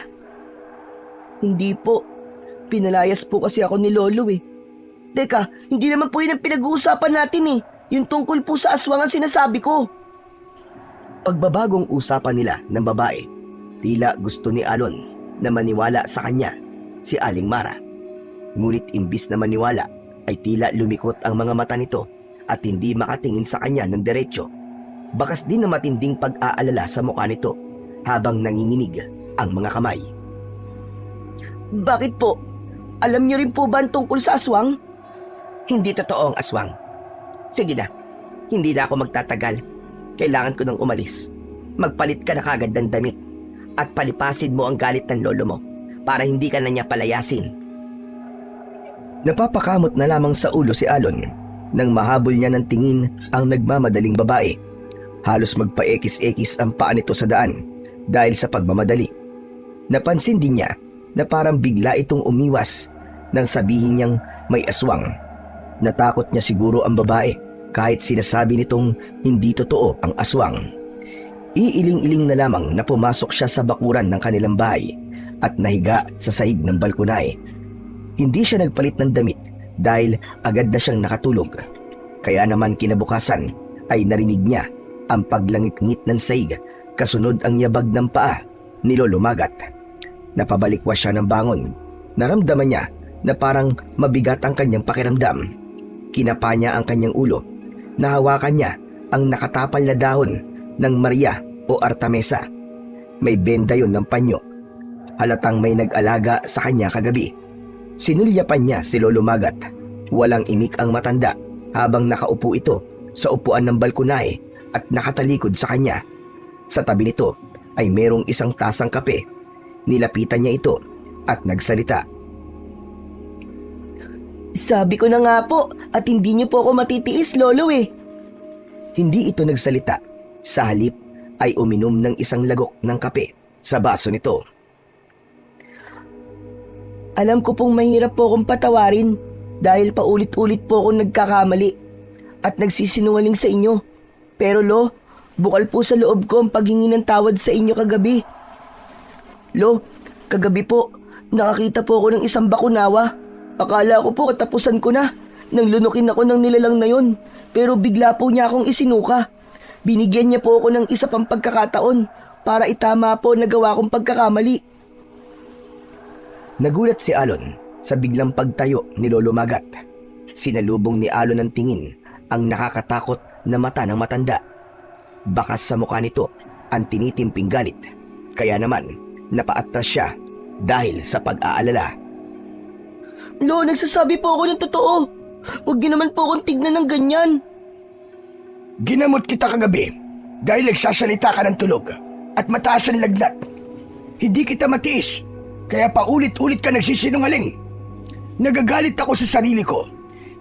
Hindi po. Pinalayas po kasi ako ni Lolo eh. Teka, hindi naman po yun ang pinag-uusapan natin eh. Yung tungkol po sa aswang ang sinasabi ko. Pagbabagong usapan nila ng babae, tila gusto ni Alon na maniwala sa kanya si Aling Mara. Ngunit imbis na maniwala ay tila lumikot ang mga mata nito at hindi makatingin sa kanya ng diretsyo. Bakas din na matinding pag-aalala sa mukha nito habang nanginginig ang mga kamay. Bakit po? Alam niyo rin po ba ang tungkol sa aswang? Hindi totoo ang aswang. Sige na, hindi na ako magtatagal. Kailangan ko nang umalis. Magpalit ka na kagad ng damit at palipasin mo ang galit ng lolo mo para hindi ka na niya palayasin. Napapakamot na lamang sa ulo si Alon nang mahabol niya ng tingin ang nagmamadaling babae. Halos magpaekis-ekis ang paa nito sa daan dahil sa pagmamadali. Napansin din niya na parang bigla itong umiwas nang sabihin niyang may aswang. Natakot niya siguro ang babae kahit sinasabi nitong hindi totoo ang aswang. Iiling-iling na lamang na pumasok siya sa bakuran ng kanilang bahay at nahiga sa sahig ng balkonay. Hindi siya nagpalit ng damit dahil agad na siyang nakatulog. Kaya naman kinabukasan ay narinig niya ang paglangit-ngit ng sahig kasunod ang yabag ng paa ni Lolo Magat. Napabalikwas siya ng bangon. Naramdaman niya na parang mabigat ang kanyang pakiramdam. Kinapa niya ang kanyang ulo. Nahawakan niya ang nakatapal na dahon ng Maria o Artemisa. May benda yon ng panyo. Halatang may nag-alaga sa kanya kagabi. Sinulyapan niya si Lolo Magat. Walang imik ang matanda habang nakaupo ito sa upuan ng balkonay at nakatalikod sa kanya. Sa tabi nito ay merong isang tasang kape. Nilapitan niya ito at nagsalita. Sabi ko na nga po at hindi niyo po ako matitiis, Lolo eh. Hindi ito nagsalita. Sa halip ay uminom ng isang lagok ng kape sa baso nito. Alam ko pong mahirap po akong patawarin dahil paulit-ulit po akong nagkakamali at nagsisinungaling sa inyo. Pero Lo, bukal po sa loob ko ang paghingi ng tawad sa inyo kagabi. Lo, kagabi po, nakakita po ako ng isang bakunawa. Akala ko po katapusan ko na nang lunukin ako ng nilalang na yon. Pero bigla po niya akong isinuka. Binigyan niya po ako ng isa pang pagkakataon para itama po na gawa kong pagkakamali. Nagulat si Alon sa biglang pagtayo ni Lolo Magat. Sinalubong ni Alon ng tingin ang nakakatakot na mata ng matanda. Bakas sa mukha nito ang tinitimping galit. Kaya naman napaatras siya dahil sa pag-aalala. Lo, nagsasabi po ako ng totoo. Huwag niyo naman po akong tignan ng ganyan. Ginamot kita kagabi dahil nagsasalita ka ng tulog at mataas ang lagnat. Hindi kita matiis, kaya paulit-ulit ka nagsisinungaling. Nagagalit ako sa sarili ko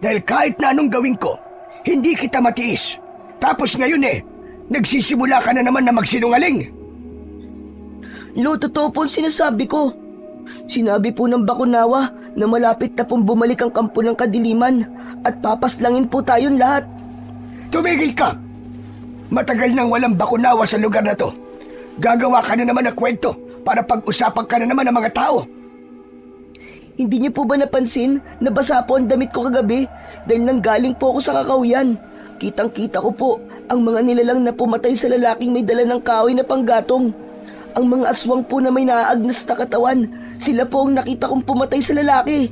dahil kahit na anong gawin ko, hindi kita matiis. Tapos ngayon nagsisimula ka na naman na magsinungaling. Lo, totoo po ang sinasabi ko. Sinabi po ng bakunawa na malapit na pong bumalik ang kampo ng kadiliman at papaslangin po tayong lahat. Tumigil ka! Matagal nang walang bakunawa sa lugar na to. Gagawa ka na naman ng kwento para pag-usapan ka na naman ng mga tao. Hindi niyo po ba napansin na basa po ang damit ko kagabi dahil nanggaling po ako sa kakahuyan? Kitang-kita ko po ang mga nilalang na pumatay sa lalaking may dala ng kahoy na panggatong. Ang mga aswang po na may naaagnas na katawan, sila po ang nakita kong pumatay sa lalaki.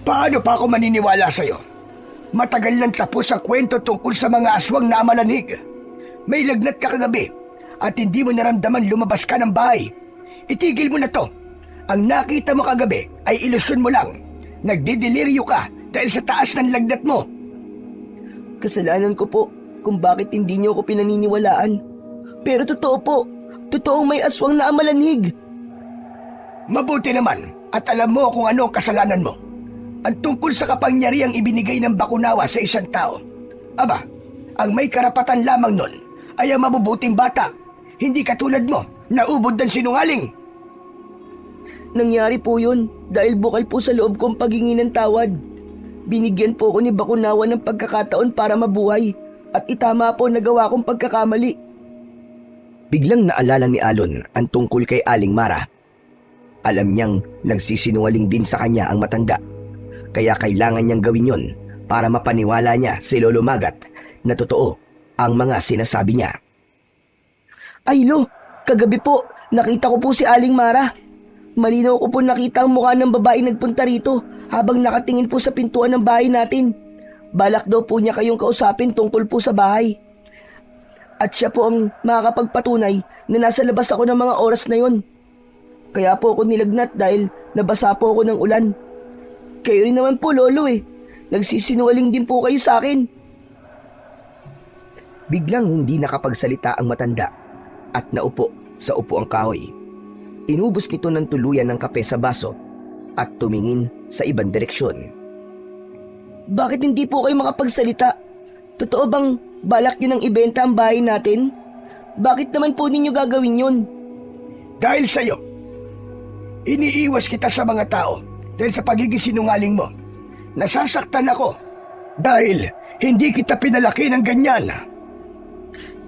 Paano pa ako maniniwala sa'yo? Matagal nang tapos ang kwento tungkol sa mga aswang na amalanhig. May lagnat ka kagabi at hindi mo naramdaman lumabas ka ng bahay. Itigil mo na to. Ang nakita mo kagabi ay ilusyon mo lang. Nagdideliryo ka dahil sa taas ng lagnat mo. Kasalanan ko po kung bakit hindi niyo ako pinaniniwalaan. Pero totoo po, totoong may aswang na amalanhig. Mabuti naman at alam mo kung ano ang kasalanan mo. Ang tungkol sa kapangyarihang ibinigay ng Bakunawa sa isang tao. Aba, ang may karapatan lamang nun ay ang mabubuting bata. Hindi katulad mo na ubod ng sinungaling. Nangyari po yun dahil bukal po sa loob kong paghingi ng tawad. Binigyan po ako ni Bakunawa ng pagkakataon para mabuhay at itama po nagawa kong pagkakamali. Biglang naalala ni Alon ang tungkol kay Aling Mara. Alam niyang nagsisinungaling din sa kanya ang matanda. Kaya kailangan niyang gawin yon para mapaniwala niya si Lolo Magat na totoo ang mga sinasabi niya. Ay lo, kagabi po nakita ko po si Aling Mara. Malinaw ko po nakita ang mukha ng babaeng nagpunta rito habang nakatingin po sa pintuan ng bahay natin. Balak daw po niya kayong kausapin tungkol po sa bahay. At siya po ang makakapagpatunay na nasa labas ako ng mga oras na yon. Kaya po ako nilagnat dahil nabasa po ako ng ulan. Kayo rin naman po, Lolo Nagsisinungaling din po kayo sa akin. Biglang hindi nakapagsalita ang matanda at naupo sa upuang kahoy. Inubos nito ng tuluyan ng kape sa baso at tumingin sa ibang direksyon. Bakit hindi po kayo makapagsalita? Totoo bang balak nyo nang ibenta ang bahay natin? Bakit naman po ninyo gagawin yun? Dahil sa'yo, iniiwas kita sa mga tao dahil sa pagiging sinungaling mo. Nasasaktan ako dahil hindi kita pinalaki ng ganyan.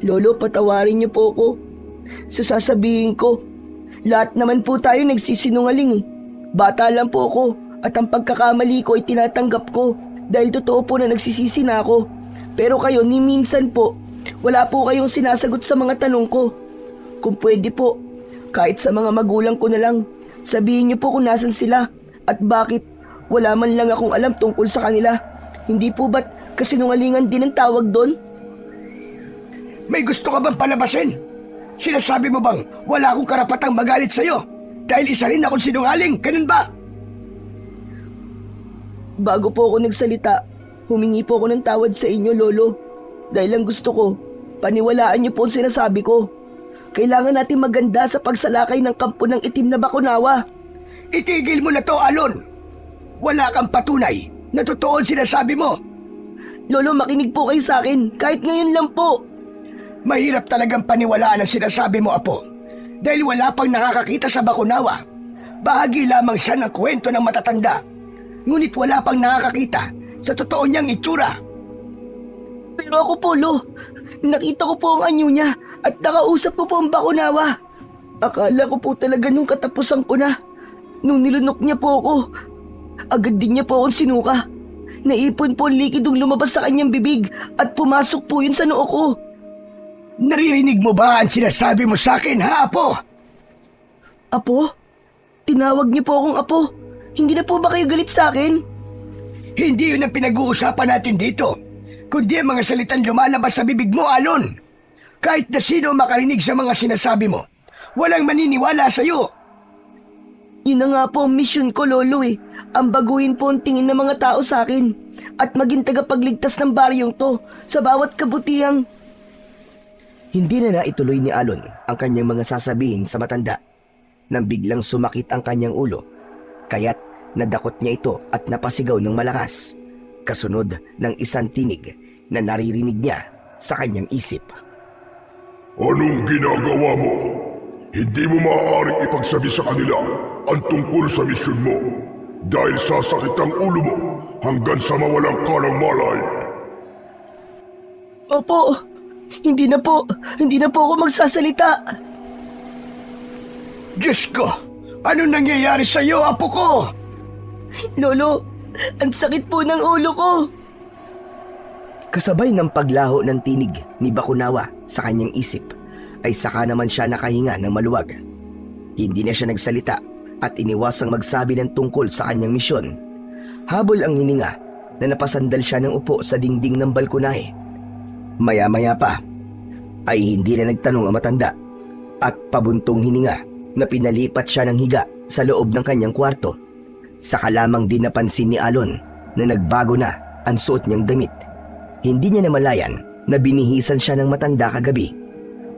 Lolo, patawarin niyo po ako. Sa sasabihin ko, lahat naman po tayo nagsisinungaling. Bata lang po ako at ang pagkakamali ko ay tinatanggap ko dahil totoo po na nagsisisi na ako. Pero kayo, ni minsan po, wala po kayong sinasagot sa mga tanong ko. Kung pwede po, kahit sa mga magulang ko na lang, sabihin niyo po kung nasan sila at bakit. Wala man lang akong alam tungkol sa kanila. Hindi po ba't kasinungalingan din ang tawag doon? May gusto ka bang palabasin? Sinasabi mo bang wala akong karapatang magalit sa'yo dahil isa rin akong sinungaling? Ganun ba? Bago po ako nagsalita, humingi po ako ng tawad sa inyo, Lolo. Dahil ang gusto ko, paniwalaan niyo po ang sinasabi ko. Kailangan natin maganda sa pagsalakay ng kampo ng itim na Bakunawa. Itigil mo na to, Alon! Wala kang patunay na totoo ang sinasabi mo. Lolo, makinig po kayo sa akin, kahit ngayon lang po. Mahirap talagang paniwalaan ang sinasabi mo, Apo. Dahil wala pang nakakakita sa Bakunawa. Bahagi lamang siya ng kwento ng matatanda. Ngunit wala pang nakakakita sa totoo niyang itsura. Pero ako po, Lo, nakita ko po ang anyo niya at nakausap ko po ang Bakunawa. Akala ko po talaga nung katapusan ko na. Nung nilunok niya po ako, agad din niya po akong sinuka. Naipon po ang likidong lumabas sa kanyang bibig at pumasok po yun sa noo ko. Naririnig mo ba ang sinasabi mo sa akin, ha, Apo? Apo? Tinawag niyo po akong Apo. Hindi na po ba kayo galit sa akin? Hindi yun ang pinag-uusapan natin dito, kundi ang mga salitang lumalabas sa bibig mo, Alon. Kahit na sino makarinig sa mga sinasabi mo, walang maniniwala sa'yo. Yun na nga po ang misyon ko, Lolo Ang baguhin po ang tingin ng mga tao sa akin at maging tagapagligtas ng baryong to sa bawat kabutihang... Hindi na naituloy ni Alon ang kanyang mga sasabihin sa matanda nang biglang sumakit ang kanyang ulo. Kaya't nadakot niya ito at napasigaw ng malakas, kasunod ng isang tinig na naririnig niya sa kanyang isip. Anong ginagawa mo? Hindi mo maaaring ipagsabi sa kanila ang tungkol sa misyon mo dahil sasakit ang ulo mo hanggang sa mawalang kalang malay. Opo, hindi na po ako magsasalita. Diyos ko, ano nangyayari sa'yo, Apo ko? Lolo, ang sakit po ng ulo ko. Kasabay ng paglaho ng tinig ni Bakunawa sa kanyang isip, ay saka naman siya nakahinga ng maluwag. Hindi na siya nagsalita at iniwasang magsabi ng tungkol sa kanyang misyon. Habol ang hininga na napasandal siya ng upo sa dingding ng balkonahe. Maya-maya pa ay hindi na nagtanong ang matanda at pabuntong hininga na pinalipat siya ng higa sa loob ng kanyang kwarto. Saka lamang din napansin ni Alon na nagbago na ang suot niyang damit. Hindi niya namalayan na binihisan siya ng matanda kagabi.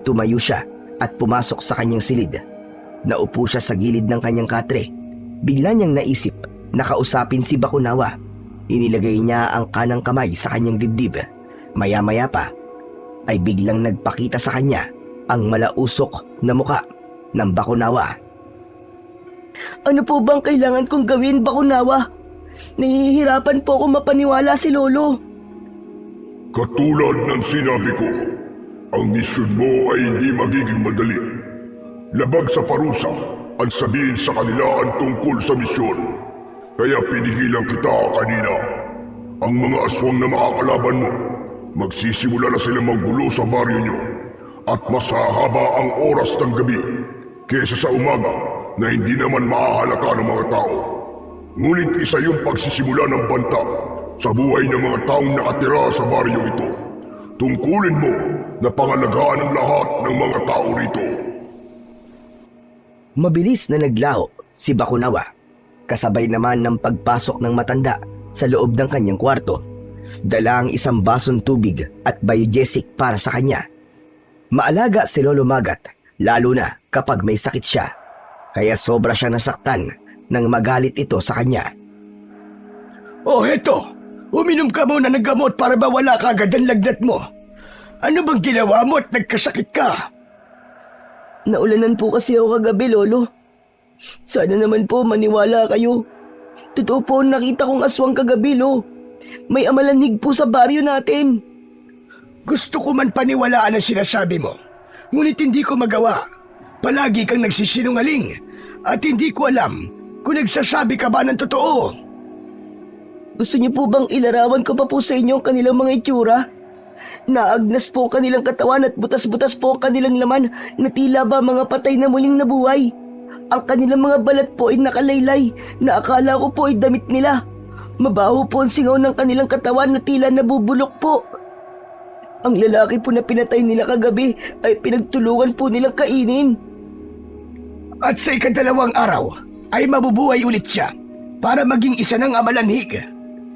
Tumayo siya at pumasok sa kanyang silid. Naupo siya sa gilid ng kanyang katre. Bigla niyang naisip na kausapin si Bakunawa. Inilagay niya ang kanang kamay sa kanyang dibdib. Maya-maya pa ay biglang nagpakita sa kanya ang malausok na muka ng Bakunawa. Ano po bang kailangan kong gawin, Bakunawa? Nahihirapan po ako mapaniwala si Lolo. Katulad ng sinabi ko, ang misyon mo ay hindi magiging madali. Labag sa parusa ang sabihin sa kanila ang tungkol sa misyon. Kaya pinigilan kita kanina. Ang mga aswang na makakalaban mo, magsisimula na sila manggulo sa baryo nyo. At mas hahaba ang oras ng gabi kaysa sa umaga na hindi naman mahahalata ng mga tao. Ngunit isa yung pagsisimula ng banta sa buhay ng mga taong nakatira sa baryo ito. Tungkulin mo na pangalagaan ang lahat ng mga tao rito. Mabilis na naglaho si Bakunawa. Kasabay naman ng pagpasok ng matanda sa loob ng kanyang kwarto. Dala ang isang basong tubig at biogesic para sa kanya. Maalaga si Lolo Magat, lalo na kapag may sakit siya. Kaya sobra siya nasaktan nang magalit ito sa kanya. Oh, heto. Uminom ka muna ng gamot para mawala ka agad ang lagnat mo. Ano bang ginawa mo at nagkasakit ka? Naulanan po kasi ako kagabi, Lolo. Sana naman po maniwala kayo. Totoo po nakita kong aswang kagabi, Lo. May amalanhig po sa baryo natin. Gusto ko man paniwalaan ang sinasabi mo. Ngunit hindi ko magawa. Palagi kang nagsisinungaling. At hindi ko alam kung nagsasabi ka ba ng totoo. Gusto niyo po bang ilarawan ko pa po sa inyo ang kanilang mga itsura? Naagnas po ang kanilang katawan at butas-butas po ang kanilang laman na tila ba mga patay na muling nabuhay. Ang kanilang mga balat po ay nakalaylay na akala ko po ay damit nila. Mabaho po ang singaw ng kanilang katawan na tila nabubulok po. Ang lalaki po na pinatay nila kagabi ay pinagtulungan po nilang kainin. At sa ikadalawang araw ay mabubuhay ulit siya para maging isa ng amalanhig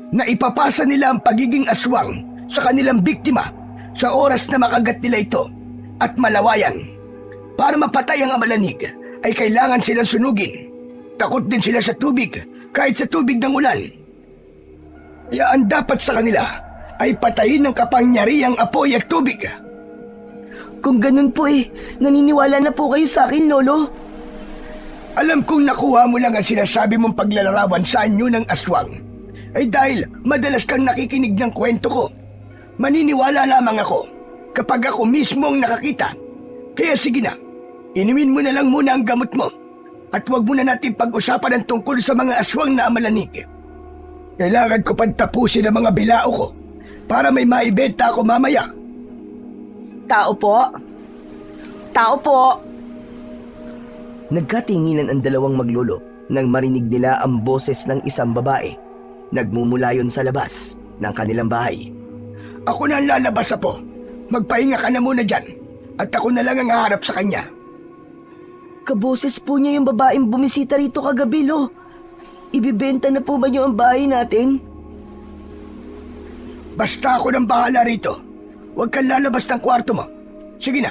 na ipapasa nila ang pagiging aswang sa kanilang biktima sa oras na makagat nila ito at malawayan. Para mapatay ang amalanhig ay kailangan silang sunugin. Takot din sila sa tubig kahit sa tubig ng ulan. Kaya ang dapat sa kanila ay patayin ng kapangyarihang apoy at tubig. Kung ganun po naniniwala na po kayo sa akin, Lolo. Alam kong nakuha mo lang ang sinasabi mong paglalarawan sa anyo ng aswang ay dahil madalas kang nakikinig ng kwento ko. Maniniwala lamang ako kapag ako mismo ang nakakita. Kaya sige na, inumin mo na lang muna ang gamot mo at huwag muna natin pag-usapan ang tungkol sa mga aswang na amalanig. Kailangan ko pang tapusin ang mga bilao ko para may maibenta ako mamaya. Tao po. Tao po. Nagkatinginan ang dalawang maglolo nang marinig nila ang boses ng isang babae. Nagmumulayon sa labas ng kanilang bahay. Ako na ang lalabas, Apo. Magpahinga ka na muna dyan at ako na lang ang haharap sa kanya. Kaboses po niya yung babaeng bumisita rito kagabi, Lo. Ibibenta na po ba niyo ang bahay natin? Basta ako nang bahala rito. Huwag kang lalabas ng kwarto mo. Sige na,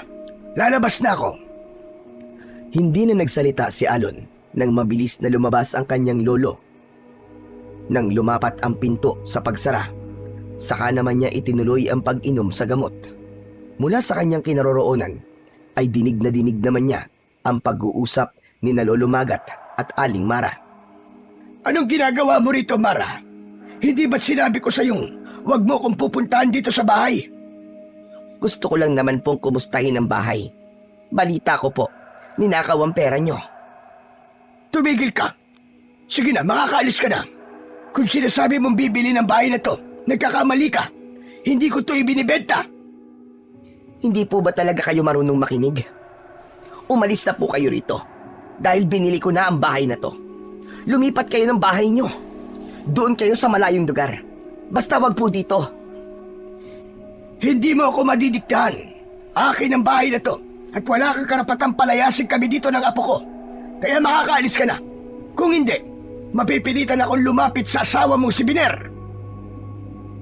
lalabas na ako. Hindi na nagsalita si Alon nang mabilis na lumabas ang kanyang lolo. Nang lumapat ang pinto sa pagsara, saka naman niya itinuloy ang pag-inom sa gamot. Mula sa kanyang kinaroroonan ay dinig naman niya ang pag-uusap ni na Lolo Magat at Aling Mara. Anong ginagawa mo rito, Mara? Hindi ba't sinabi ko sa'yong huwag mo kong pupuntahan dito sa bahay? Gusto ko lang naman pong kumustahin ang bahay. Balita ko po, ninakaw ang pera nyo. Tumigil ka. Sige na, makakaalis ka na. Kung sinasabi mong bibili ng bahay na to, nagkakamali ka. Hindi ko to ibinibenta. Hindi po ba talaga kayo marunong makinig? Umalis na po kayo rito. Dahil binili ko na ang bahay na to. Lumipat kayo ng bahay nyo. Doon kayo sa malayong lugar. Basta wag po dito. Hindi mo ako madidiktahan. Akin ang bahay na to. At wala kang karapatang palayasin kami dito ng apo ko. Kaya makakaalis ka na. Kung hindi, mapipilitan akong lumapit sa asawa mong si Biner.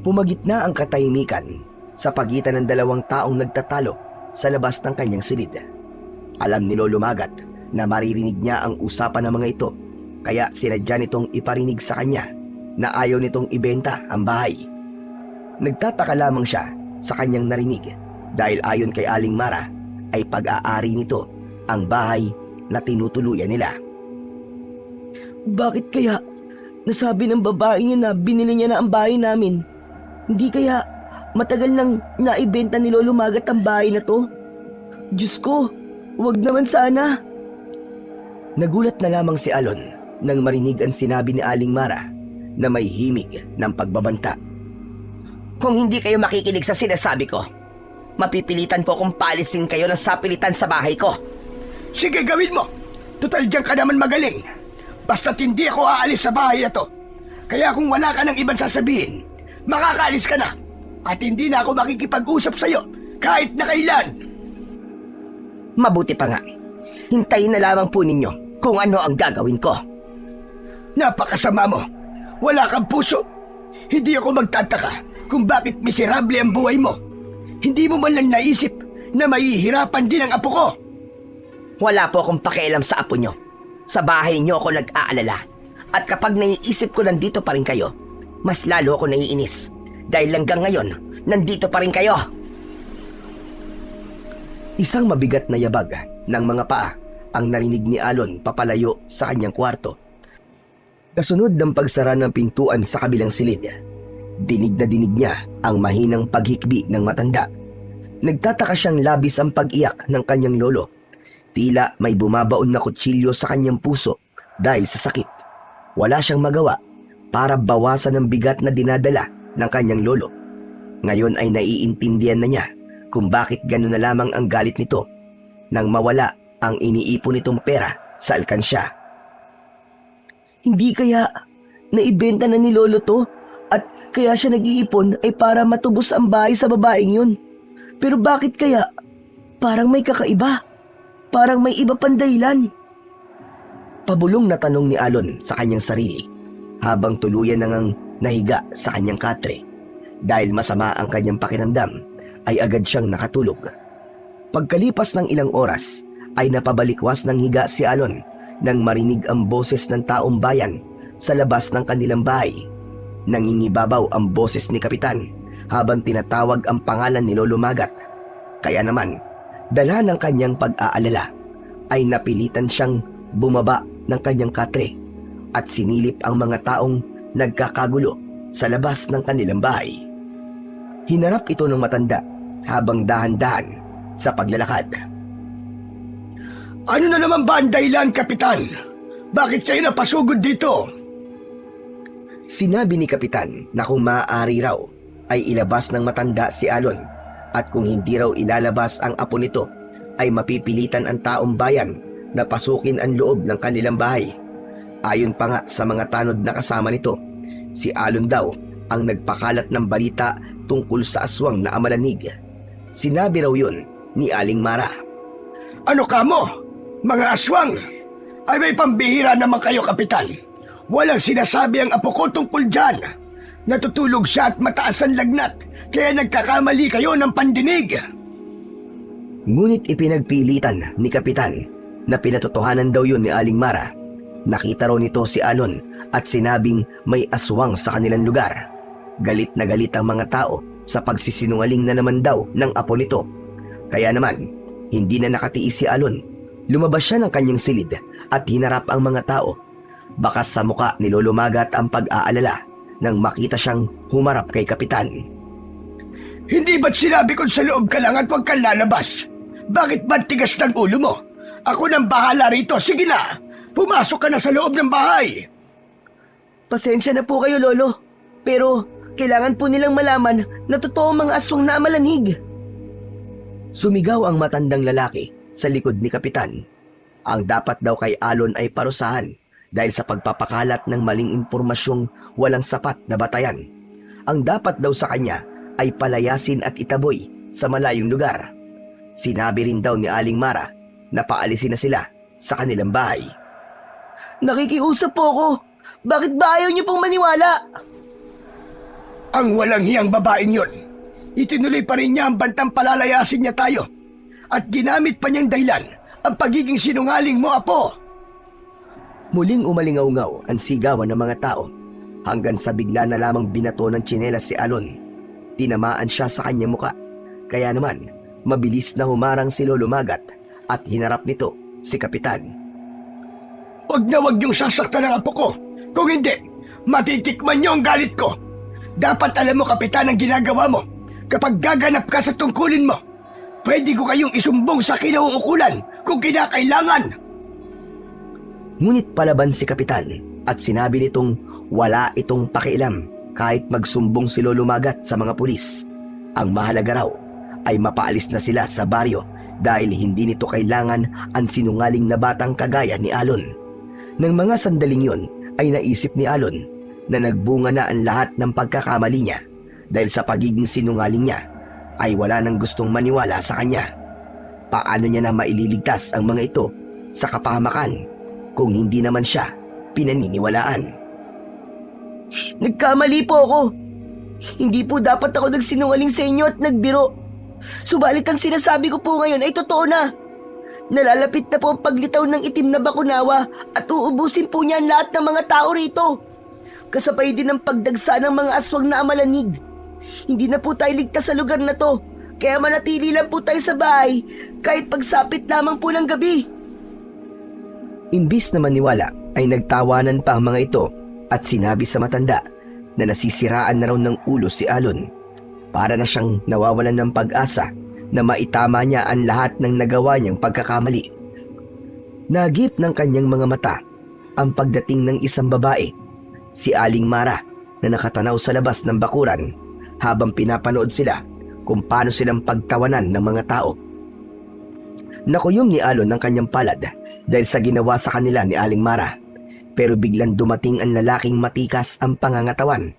Pumagitna ang katahimikan sa pagitan ng dalawang taong nagtatalo sa labas ng kanyang silid. Alam ni Lolo Magat na maririnig niya ang usapan ng mga ito, kaya sinadya nitong iparinig sa kanya na ayaw nitong ibenta ang bahay. Nagtataka lamang siya sa kanyang narinig dahil ayon kay Aling Mara ay pag-aari nito ang bahay na tinutuluyan nila. Bakit kaya nasabi ng babae niya na binili niya na ang bahay namin? Hindi kaya matagal nang naibenta ni Lolo Magat ang bahay na to? Diyos ko, wag naman sana. Nagulat na lamang si Alon nang marinig ang sinabi ni Aling Mara na may himig ng pagbabanta. Kung hindi kayo makikinig sa sinasabi ko, mapipilitan po kung paalisin kayo ng sapilitan sa bahay ko. Sige, gawin mo. Tutal diyan ka naman magaling. Basta't hindi ako aalis sa bahay na to. Kaya kung wala ka ng ibang sasabihin, makakaalis ka na. At hindi na ako makikipag-usap sa'yo kahit na kailan. Mabuti pa nga. Hintayin na lamang po ninyo kung ano ang gagawin ko. Napakasama mo. Wala kang puso. Hindi ako magtataka kung bakit miserable ang buhay mo. Hindi mo man lang naisip na mahihirapan din ang apo ko. Wala po akong pakialam sa apo nyo. Sa bahay nyo ako nag-aalala. At kapag naiisip ko nandito pa rin kayo, mas lalo ako naiinis. Dahil hanggang ngayon, nandito pa rin kayo. Isang mabigat na yabag ng mga paa ang narinig ni Alon papalayo sa kanyang kwarto. Kasunod ng pagsara ng pintuan sa kabilang silid, dinig na dinig niya ang mahinang paghikbi ng matanda. Nagtataka siyang labis ang pag-iyak ng kanyang lolo. Tila may bumabaon na kutsilyo sa kanyang puso dahil sa sakit. Wala siyang magawa para bawasan ang bigat na dinadala ng kanyang lolo. Ngayon ay naiintindihan na niya kung bakit gano'n na lamang ang galit nito nang mawala ang iniipon nitong pera sa alkansya. Hindi kaya naibenta na ni Lolo to at kaya siya nag-iipon ay para matubos ang bahay sa babaeng yun. Pero bakit kaya? Parang may kakaiba. Parang may iba pang dahilan. Pabulong na tanong ni Alon sa kanyang sarili habang tuluyan nang nahiga sa kanyang katre. Dahil masama ang kanyang pakiramdam ay agad siyang nakatulog. Pagkalipas ng ilang oras ay napabalikwas ng higa si Alon nang marinig ang boses ng taong bayan sa labas ng kanilang bahay. Nangingibabaw ang boses ni Kapitan habang tinatawag ang pangalan ni Lolo Magat. Kaya naman, dala ng kanyang pag-aalala, ay napilitan siyang bumaba ng kanyang katre at sinilip ang mga taong nagkakagulo sa labas ng kanilang bahay. Hinarap ito ng matanda habang dahan-dahan sa paglalakad. Ano na naman ba ang dahilan, Kapitan? Bakit kayo napasugod dito? Sinabi ni Kapitan na kung maaari raw ay ilabas ng matanda si Alon at kung hindi raw ilalabas ang apo nito ay mapipilitan ang taong bayan na pasukin ang loob ng kanilang bahay. Ayon pa nga sa mga tanod na kasama nito, si Alon daw ang nagpakalat ng balita tungkol sa aswang na amalanig. Sinabi raw yun ni Aling Mara. Ano ka mo? Mga aswang! Ay may pambihira naman kayo, Kapitan. Walang sinasabi ang apo ko tungkol dyan. Natutulog siya at mataas ang lagnat, kaya nagkakamali kayo ng pandinig. Ngunit ipinagpilitan ni Kapitan na pinatotohanan daw yun ni Aling Mara. Nakita raw nito si Alon at sinabing may aswang sa kanilang lugar. Galit na galit ang mga tao sa pagsisinungaling na naman daw ng apo nito. Kaya naman, hindi na nakatiis si Alon. Lumabas siya ng kanyang silid at hinarap ang mga tao. Bakas sa muka ni Lolo Magat ang pag-aalala nang makita siyang humarap kay Kapitan. Hindi ba't sinabi ko sa loob ka lang at huwag kang lalabas? Bakit ba tigas ng ulo mo? Ako nang bahala rito. Sige na, pumasok ka na sa loob ng bahay. Pasensya na po kayo, Lolo. Pero kailangan po nilang malaman na totoo ang mga aswang na amalanig. Sumigaw ang matandang lalaki sa likod ni Kapitan. Ang dapat daw kay Alon ay parusahan dahil sa pagpapakalat ng maling impormasyong walang sapat na batayan. Ang dapat daw sa kanya ay palayasin at itaboy sa malayong lugar. Sinabi rin daw ni Aling Mara na paalisin na sila sa kanilang bahay. Nakikiusap po ako. Bakit ba ayaw niyo pong maniwala? Ang walang hiyang babaeng yon, itinuloy pa rin niya ang bantang palalayasin niya tayo. At ginamit pa niyang dahilan ang pagiging sinungaling mo, Apo. Muling umalingaw-ngaw ang sigawan ng mga tao hanggang sa bigla na lamang binato ng tsinelas si Alon. Tinamaan siya sa kanyang muka. Kaya naman, mabilis na humarang si Lolo Magat at hinarap nito si Kapitan. Huwag niyong sasaktan ang apo ko. Kung hindi, matitikman niyo ang galit ko. Dapat alam mo, Kapitan, ang ginagawa mo. Kapag gaganap ka sa tungkulin mo, pwede ko kayong isumbong sa kinauukulan kung kinakailangan. Ngunit palaban si Kapitan at sinabi nitong wala itong pakialam kahit magsumbong si Lolo Magat sa mga pulis. Ang mahalaga raw ay mapaalis na sila sa baryo dahil hindi nito kailangan ang sinungaling na batang kagaya ni Alon. Nang mga sandaling yon ay naisip ni Alon na nagbunga na ang lahat ng pagkakamali niya dahil sa pagiging sinungaling niya ay wala nang gustong maniwala sa kanya. Paano niya na maililigtas ang mga ito sa kapahamakan kung hindi naman siya pinaniniwalaan? Nagkamali po ako. Hindi po dapat ako nagsinungaling sa inyo at nagbiro. Subalit ang sinasabi ko po ngayon ay totoo na. Nalalapit na po ang paglitaw ng itim na bakunawa at uubusin po niya ang lahat ng mga tao rito. Kasabay din ang pagdagsa ng mga aswang na amalanig. Hindi na po tayo ligtas sa lugar na to, kaya manatili lang po tayo sa bahay kahit pagsapit lamang po ng gabi. Imbis na maniwala ay nagtawanan pa ang mga ito at sinabi sa matanda na nasisiraan na raw ng ulo si Alon. Para na siyang nawawalan ng pag-asa na maitama niya ang lahat ng nagawa niyang pagkakamali. Nagip ng kanyang mga mata ang pagdating ng isang babae, si Aling Mara, na nakatanaw sa labas ng bakuran habang pinapanood sila kung paano silang pagtawanan ng mga tao. Nakuyom ni Alon ang kanyang palad dahil sa ginawa sa kanila ni Aling Mara, pero biglang dumating ang lalaking matikas ang pangangatawan.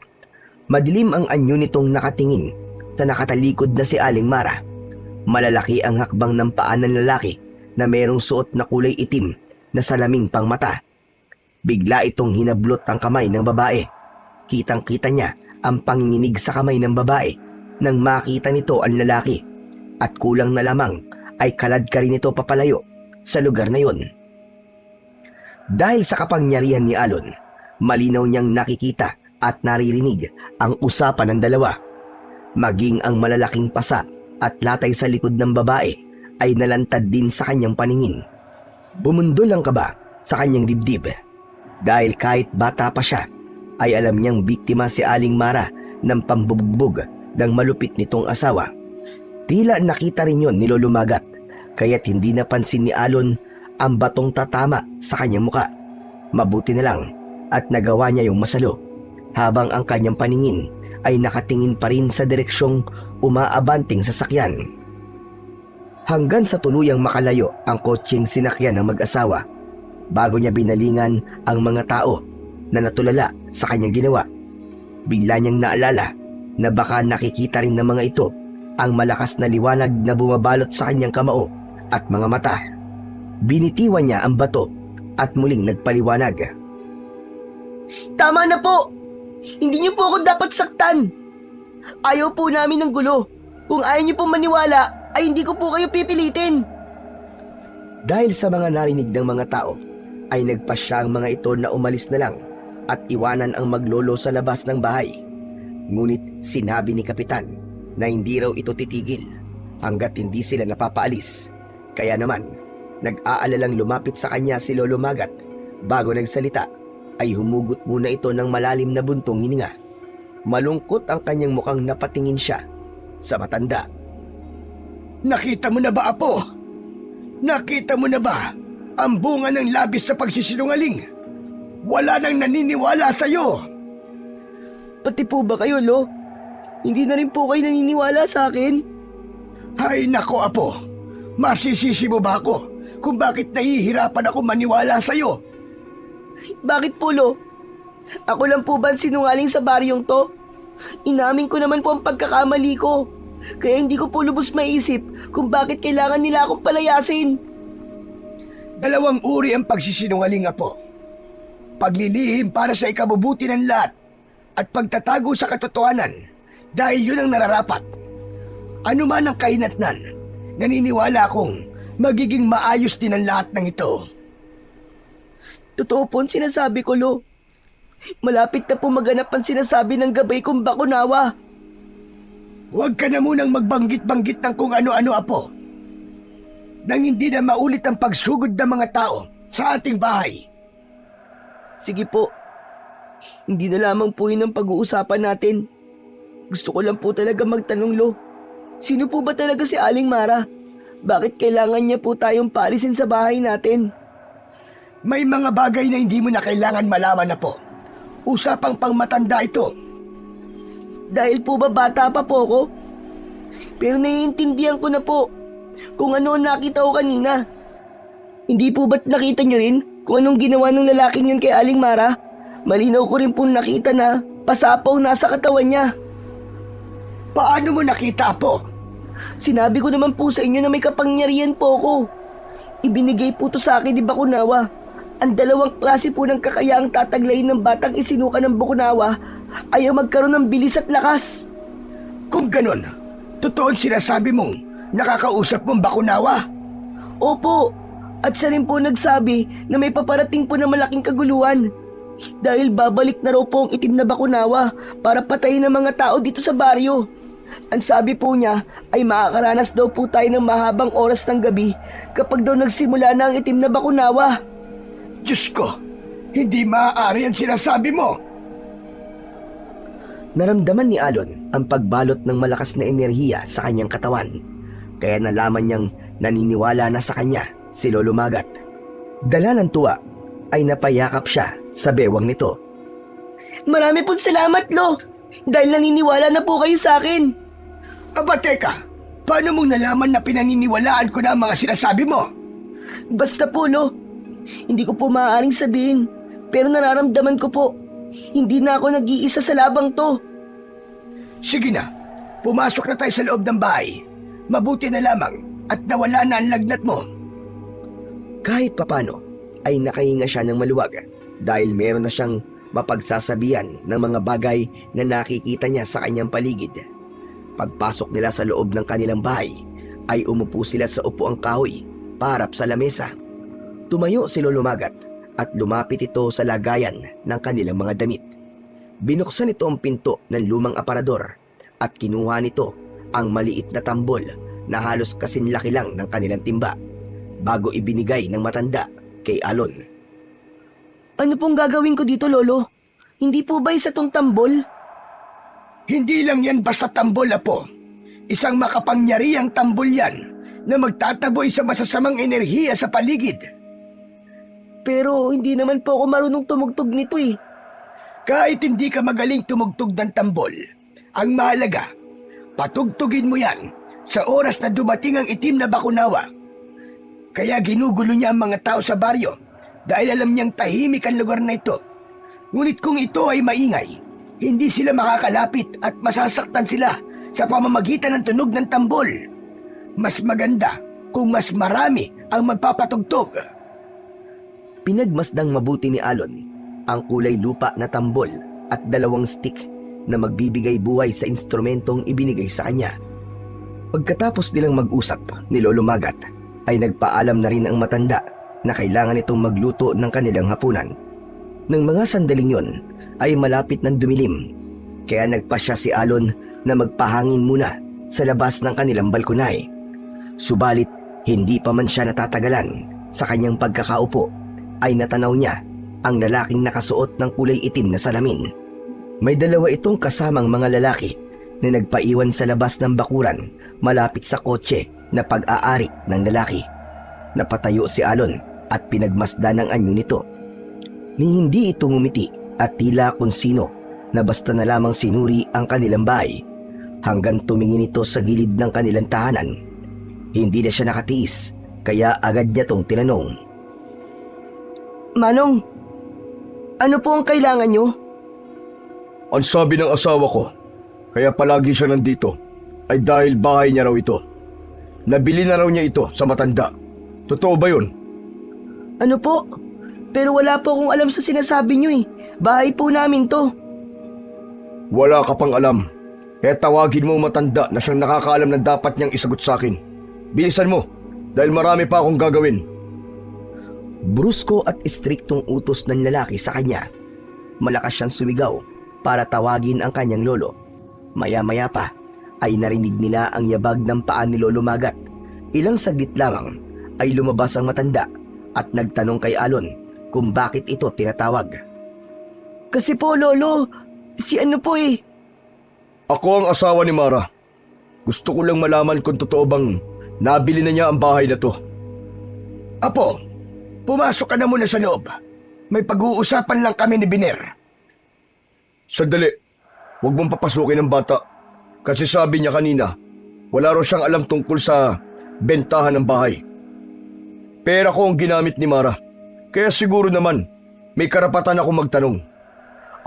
Madilim ang anyo nitong nakatingin sa nakatalikod na si Aling Mara. Malalaki ang hakbang ng paa ng lalaki na mayroong suot na kulay itim na salaming pang mata. Bigla itong hinablot ang kamay ng babae. Kitang-kita niya ang panginginig sa kamay ng babae nang makita nito ang lalaki. At kulang na lamang ay kalad ka rin ito papalayo sa lugar na yon. Dahil sa kapangyarihan ni Alon, malinaw niyang nakikita at naririnig ang usapan ng dalawa. Maging ang malalaking pasa at latay sa likod ng babae ay nalantad din sa kanyang paningin. Bumundol ang kaba sa kanyang dibdib dahil kahit bata pa siya ay alam niyang biktima si Aling Mara ng pambubugbog ng malupit nitong asawa. Tila nakita rin yon ni Lolo Magat kaya't hindi napansin ni Alon ang batong tatama sa kanyang muka. Mabuti na lang at nagawa niya yung masalo habang ang kanyang paningin ay nakatingin pa rin sa direksyong umaabanting sasakyan. Hanggang sa tuluyang makalayo ang kotseng sinakyan ng mag-asawa bago niya binalingan ang mga tao na natulala sa kanyang ginawa. Bigla niyang naalala na baka nakikita rin ng mga ito ang malakas na liwanag na bumabalot sa kanyang kamao at mga mata. Binitiwan niya ang bato at muling nagpaliwanag. Tama na po! Hindi niyo po ako dapat saktan. Ayaw po namin ng gulo. Kung ayaw niyo po maniwala, ay hindi ko po kayo pipilitin. Dahil sa mga narinig ng mga tao, ay nagpasya ang mga ito na umalis na lang at iwanan ang maglolo sa labas ng bahay. Ngunit sinabi ni Kapitan na hindi raw ito titigil hanggat hindi sila napapaalis. Kaya naman, nag-aalalang lumapit sa kanya si Lolo Magat. Bago nagsalita, ay humugot muna ito ng malalim na buntong hininga. Malungkot ang kanyang mukhang napatingin siya sa matanda. Nakita mo na ba, Apo? Nakita mo na ba ang bunga ng labis sa pagsisinungaling? Wala nang naniniwala sa'yo. Pati po ba kayo, Lo? Hindi na rin po kayo naniniwala sa akin? Hay nako, Apo. Masisisi mo ba ako kung bakit nahihirapan ako maniwala sa'yo? Bakit po, Lo? Ako lang po ba ang sinungaling sa baryong to? Inamin ko naman po ang pagkakamali ko. Kaya hindi ko po lubos maisip kung bakit kailangan nila akong palayasin. Dalawang uri ang pagsisinungaling, Apo. Paglilihim para sa ikabubuti ng lahat at pagtatago sa katotohanan dahil yun ang nararapat. Ano man ang kahinatnan, naniniwala akong magiging maayos din ang lahat ng ito. Totoo po ang sinasabi ko, Lo. Malapit na po maganap ang sinasabi ng gabay kong Bakunawa. Huwag ka na munang magbanggit-banggit ng kung ano-ano, Apo. Nang hindi na maulit ang pagsugod ng mga tao sa ating bahay. Sige po. Hindi na lamang po yun ang pag-uusapan natin. Gusto ko lang po talaga magtanong, Lo. Sino po ba talaga si Aling Mara? Bakit kailangan niya po tayong paalisin sa bahay natin? May mga bagay na hindi mo na kailangan malaman, Apo. Usapang pangmatanda ito. Dahil po ba bata pa po ako? Pero naiintindihan ko na po kung ano ang nakita ko kanina. Hindi po ba't nakita niyo rin kung anong ginawa ng lalaking yun kay Aling Mara? Malinaw ko rin po nakita na pasapaw nasa katawan niya. Paano mo nakita, Apo? Sinabi ko naman po sa inyo na may kapangyarihan po ako. Ibinigay po to sa akin ni Bakunawa. Ang dalawang klase po ng kakayaang tataglayin ng batang isinuka ng Bakunawa ay ang magkaroon ng bilis at lakas. Kung ganon, totoo ang sinasabi mong nakakausap mong Bakunawa? Opo, at siya rin po nagsabi na may paparating po na malaking kaguluhan. Dahil babalik na raw po ang itim na Bakunawa para patayin ang mga tao dito sa baryo. Ang sabi po niya ay makakaranas daw po tayo ng mahabang oras ng gabi kapag daw nagsimula na ang itim na Bakunawa. Diyos ko, hindi maaari ang sinasabi mo. Naramdaman ni Alon ang pagbalot ng malakas na enerhiya sa kanyang katawan. Kaya nalaman niyang naniniwala na sa kanya si Lolo Magat. Dala ng tuwa ay napayakap siya sa bewang nito. Marami pong salamat, Lo. Dahil naniniwala na po kayo sa akin. Aba teka, paano mong nalaman na pinaniniwalaan ko na ang mga sinasabi mo? Basta po, Lo. Hindi ko po maaaring sabihin. Pero nararamdaman ko po. Hindi na ako nag-iisa sa labang to. Sige na, pumasok na tayo sa loob ng bahay. Mabuti na lamang at nawala na ang lagnat mo. Kahit papano ay nakahinga siya ng maluwag dahil meron na siyang mapagsasabihan ng mga bagay na nakikita niya sa kanyang paligid. Pagpasok nila sa loob ng kanilang bahay ay umupo sila sa upuang kahoy parap sa lamesa. Tumayo si Lolo Magat at lumapit ito sa lagayan ng kanilang mga damit. Binuksan ito ang pinto ng lumang aparador at kinuha nito ang maliit na tambol na halos kasinlaki lang ng kanilang timba bago ibinigay ng matanda kay Alon. Ano pong gagawin ko dito, Lolo? Hindi po ba isa tong tambol? Hindi lang yan basta tambol, Apo. Isang makapangyarihang tambol yan na magtataboy sa masasamang enerhiya sa paligid. Pero hindi naman po ako marunong tumugtog nito eh. Kahit hindi ka magaling tumugtog ng tambol, ang mahalaga, patugtugin mo yan sa oras na dumating ang itim na Bakunawa. Kaya ginugulo niya ang mga tao sa baryo dahil alam niyang tahimik ang lugar na ito. Ngunit kung ito ay maingay, hindi sila makakalapit at masasaktan sila sa pamamagitan ng tunog ng tambol. Mas maganda kung mas marami ang magpapatugtog. Pinagmasdang mabuti ni Alon ang kulay lupa na tambol at 2 stick na magbibigay buhay sa instrumentong ibinigay sa kanya. Pagkatapos nilang mag-usap ni Lolo Magat, ay nagpaalam na rin ang matanda na kailangan itong magluto ng kanilang hapunan. Nang mga sandaling yon ay malapit ng dumilim, kaya nagpasya si Alon na magpahangin muna sa labas ng kanilang balkonay. Subalit, hindi pa man siya natatagalan sa kanyang pagkakaupo, ay natanaw niya ang lalaking nakasuot ng kulay itim na salamin. May 2 itong kasamang mga lalaki na nagpaiwan sa labas ng bakuran malapit sa kotse na pag-aari ng lalaki. Napatayo si Alon at pinagmasdan ng anyo nito. Ni hindi ito ngumiti at tila kung sino na basta na lamang sinuri ang kanilang bahay hanggang tumingin ito sa gilid ng kanilang tahanan. Hindi na siya nakatiis kaya agad niya tong tinanong. Manong, ano po ang kailangan nyo? Ang sabi ng asawa ko, kaya palagi siya nandito. ay dahil bahay niya raw ito. Nabili na raw niya ito sa matanda. Totoo ba yun? Ano po? Pero wala po akong alam sa sinasabi niyo eh. Bahay po namin to. Wala ka pang alam. Kaya tawagin mo ang matanda na siyang nakakaalam na dapat niyang isagot sa akin. Bilisan mo, dahil marami pa akong gagawin. Brusko at istriktong utos ng lalaki sa kanya. Malakas siyang sumigaw para tawagin ang kanyang lolo. Maya-maya pa ay narinig nila ang yabag ng paa ni Lolo Magat. Ilang saglit lamang ay lumabas ang matanda at nagtanong kay Alon kung bakit ito tinatawag. Kasi po, Lolo, si ano po eh. Ako ang asawa ni Mara. Gusto ko lang malaman kung totoo bang nabili na niya ang bahay na to. Apo, pumasok ka na muna sa loob. May pag-uusapan lang kami ni Biner. Sandali, huwag mong papasukin ang bata. Kasi sabi niya kanina, wala raw siyang alam tungkol sa bentahan ng bahay. Pera ko ang ginamit ni Mara. Kaya siguro naman, may karapatan ako magtanong.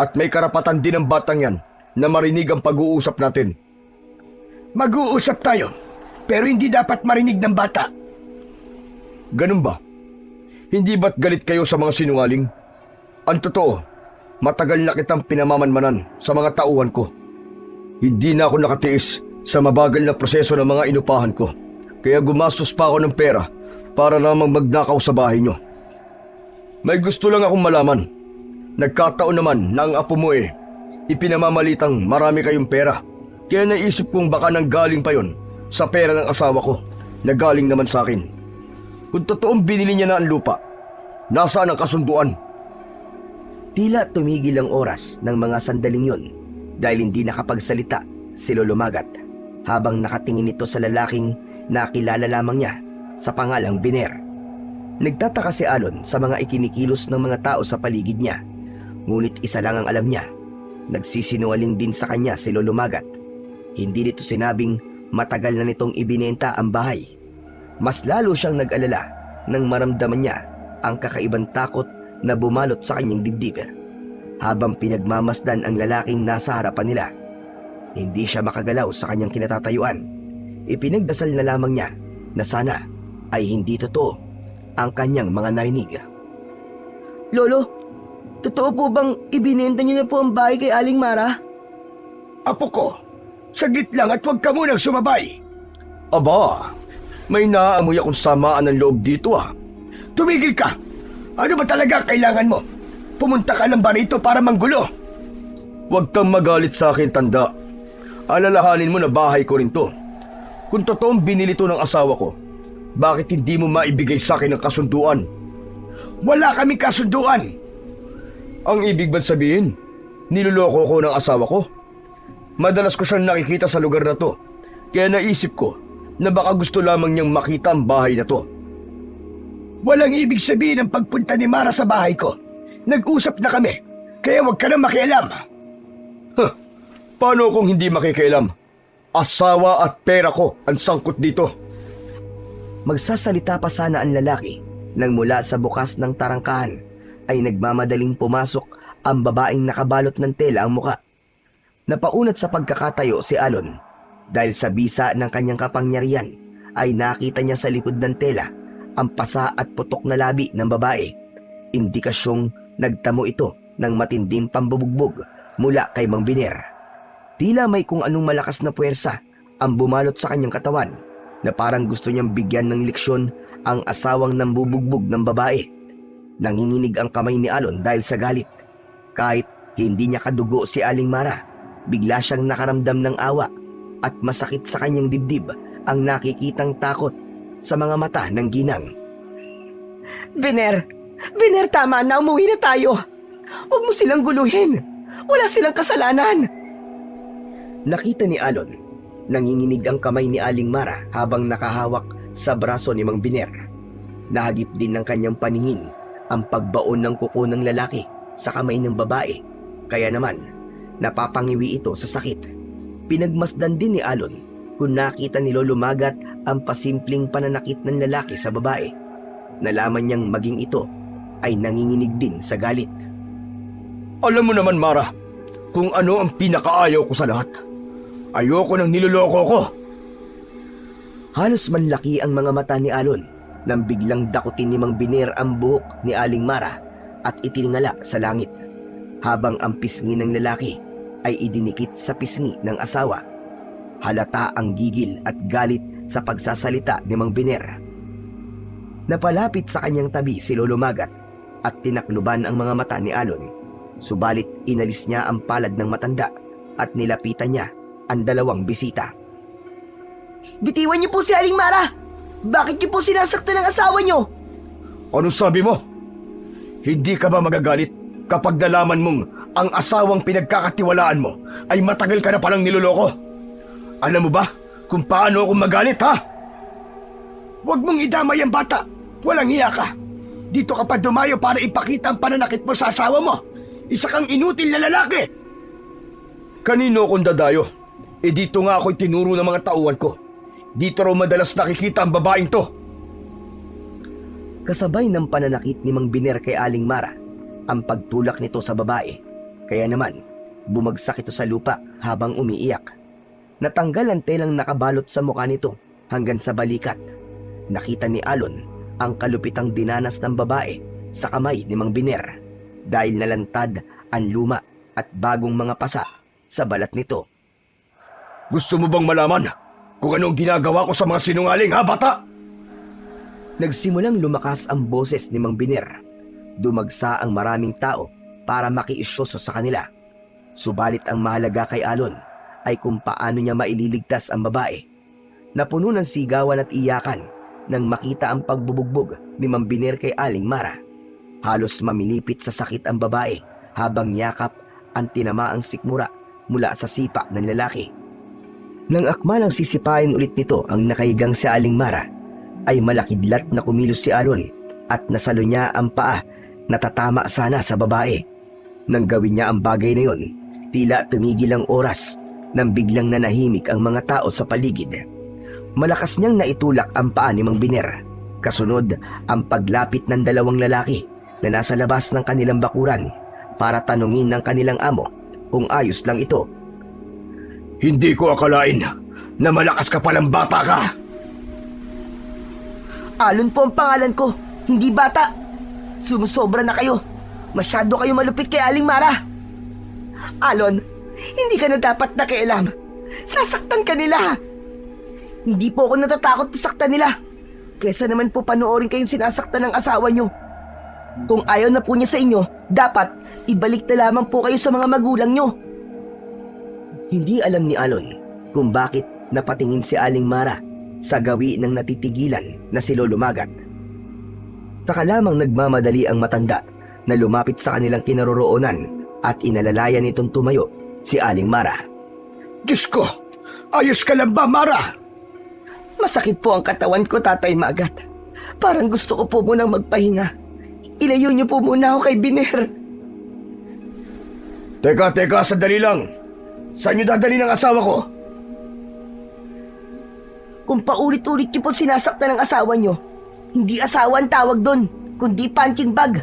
At may karapatan din ang batang yan na marinig ang pag-uusap natin. Mag-uusap tayo, pero hindi dapat marinig ng bata. Ganun ba? Hindi ba't galit kayo sa mga sinungaling? Ang totoo, matagal na kitang pinamamanmanan sa mga tauhan ko. Hindi na ako nakatiis sa mabagal na proseso ng mga inupahan ko. Kaya gumastos pa ako ng pera para lamang magnakaw sa bahay nyo. May gusto lang akong malaman. Nagkataon naman na ang apo mo ipinamamalitang marami kayong pera. Kaya naisip kong baka nanggaling pa yon sa pera ng asawa ko na galing naman sa akin. Kung totoong binili niya na ang lupa, nasaan ang kasunduan? Tila tumigil ang oras ng mga sandaling yon dahil hindi nakapagsalita si Lolo Magat habang nakatingin ito sa lalaking nakilala lamang niya sa pangalang Biner. Nagtataka si Alon sa mga ikinikilos ng mga tao sa paligid niya. Ngunit isa lang ang alam niya. Nagsisinungaling din sa kanya si Lolo Magat. Hindi nito sinabing matagal na nitong ibinenta ang bahay. Mas lalo siyang nag-alala nang maramdaman niya ang kakaibang takot na bumalot sa kanyang dibdib. Habang pinagmamasdan ang lalaking nasa harapan nila, hindi siya makagalaw sa kanyang kinatatayuan. Ipinagdasal na lamang niya na sana ay hindi totoo ang kanyang mga narinig. Lolo, totoo po bang ibinenta niyo na po ang bahay kay Aling Mara? Apo ko, saglit lang at huwag ka munang sumabay. Aba, may naaamoy akong samaan ng loob dito ah. Tumigil ka! Ano ba talaga kailangan mo? Pumunta ka lang ba rito para manggulo? Huwag kang magalit sa akin, tanda. Alalahanin mo na bahay ko rin to. Kung totoong binili to ng asawa ko, bakit hindi mo maibigay sa akin ang kasunduan? Wala kaming kasunduan! Ang ibig ba't sabihin, niloloko ko ng asawa ko? Madalas ko siyang nakikita sa lugar na to, kaya naisip ko na baka gusto lamang niyang makita ang bahay na to. Walang ibig sabihin ang pagpunta ni Mara sa bahay ko. Nag-usap na kami, kaya huwag ka na makialam. Paano kung hindi makikialam? Asawa at pera ko ang sangkot dito. Magsasalita pa sana ang lalaki nang mula sa bukas ng tarangkahan ay nagmamadaling pumasok ang babaeng nakabalot ng tela ang muka. Napaunat sa pagkakatayo si Alon dahil sa bisa ng kanyang kapangyarihan ay nakita niya sa likod ng tela ang pasa at putok na labi ng babae. Indikasyong nagtamo ito ng matinding pambubugbog mula kay Mang Biner. Tila may kung anong malakas na puwersa ang bumalot sa kanyang katawan na parang gusto niyang bigyan ng leksyon ang asawang nambubugbog ng babae. Nanginginig ang kamay ni Alon dahil sa galit. Kahit hindi niya kadugo si Aling Mara, bigla siyang nakaramdam ng awa at masakit sa kanyang dibdib ang nakikitang takot sa mga mata ng ginang. Biner, tama na, umuwi na tayo. Huwag mo silang guluhin. Wala silang kasalanan. Nakita ni Alon, nanginginig ang kamay ni Aling Mara habang nakahawak sa braso ni Mang Biner. Nahagip din ng kanyang paningin ang pagbaon ng kuko ng lalaki sa kamay ng babae. Kaya naman, napapangiwi ito sa sakit. Pinagmasdan din ni Alon kung nakita ni Lolo Magat ang pasimpleng pananakit ng lalaki sa babae. Nalaman niyang maging ito ay nanginginig din sa galit. Alam mo naman, Mara, kung ano ang pinakaayaw ko sa lahat. Ayoko nang niloloko ko. Halos manlaki ang mga mata ni Alon nang biglang dakutin ni Mang Biner ang buhok ni Aling Mara at itiningala sa langit, habang ang pisngi ng lalaki ay idinikit sa pisngi ng asawa. Halata ang gigil at galit sa pagsasalita ni Mang Biner. Napalapit sa kanyang tabi si Lolo Magat at tinakluban ang mga mata ni Alon, subalit inalis niya ang palad ng matanda at nilapitan niya ang dalawang bisita. Bitiwan niyo po si Aling Mara! Bakit niyo po sinasaktan ng asawa niyo? Anong sabi mo? Hindi ka ba magagalit kapag nalaman mong ang asawang pinagkakatiwalaan mo ay matagal ka na palang niloloko? Alam mo ba kung paano ako magalit, ha? Huwag mong idamay ang bata. Walang hiya ka. Dito ka pa dumayo para ipakita ang pananakit mo sa asawa mo. Isa kang inutil na lalaki. Kanino akong dadayo? Dito nga ako'y tinuro ng mga tauhan ko. Dito raw madalas nakikita ang babaeng to. Kasabay ng pananakit ni Mang Biner kay Aling Mara ang pagtulak nito sa babae. Kaya naman, bumagsak ito sa lupa habang umiiyak. Natanggal ang telang nakabalot sa mukha nito hanggang sa balikat. Nakita ni Alon ang kalupitang dinanas ng babae sa kamay ni Mang Biner dahil nalantad ang luma at bagong mga pasa sa balat nito. Gusto mo bang malaman kung anong ginagawa ko sa mga sinungaling, ha, bata? Nagsimulang lumakas ang boses ni Mang Biner. Dumagsa ang maraming tao para makiisyoso sa kanila. Subalit ang mahalaga kay Alon ay kung paano niya maililigtas ang babae. Napuno ng sigawan at iyakan nang makita ang pagbubugbog ni Mang Biner kay Aling Mara. Halos mamilipit sa sakit ang babae habang yakap ang tinamaang sikmura mula sa sipa ng lalaki. Nang akmalang sisipain ulit nito ang nakahigang si Aling Mara, ay malakidlat na kumilos si Alon at nasalo niya ang paa na tatama sana sa babae. Nang gawin niya ang bagay na yon, tila tumigil ang oras nang biglang nanahimik ang mga tao sa paligid. Malakas niyang naitulak ang paa ni Mang Biner. Kasunod ang paglapit ng dalawang lalaki na nasa labas ng kanilang bakuran para tanungin ng kanilang amo kung ayos lang ito. Hindi ko akalain na malakas ka palang bata ka. Alon po ang pangalan ko, hindi bata. Sumusobra na kayo. Masyado kayo malupit kay Aling Mara. Alon, hindi ka na dapat nakialam. Sasaktan ka nila. Hindi po ako natatakot na saktan nila. Kesa naman po panoorin kayong sinasaktan ng asawa nyo. Kung ayaw na po niya sa inyo, dapat ibalik na lamang po kayo sa mga magulang nyo. Hindi alam ni Alon kung bakit napatingin si Aling Mara sa gawi ng natitigilan na si Lolo Magat. Saka lamang nagmamadali ang matanda na lumapit sa kanilang kinaroroonan at inalalayan nitong tumayo si Aling Mara. Diyos ko, ayos ka lang ba, Mara? Masakit po ang katawan ko, Tatay Magat. Parang gusto ko po munang magpahinga. Ilayo niyo po muna ako kay Biner. Teka, sandali lang. Saan niyo dadali ng asawa ko? Kung paulit-ulit niyo po sinasaktan ng asawa niyo, hindi asawa ang tawag doon, kundi punching bag.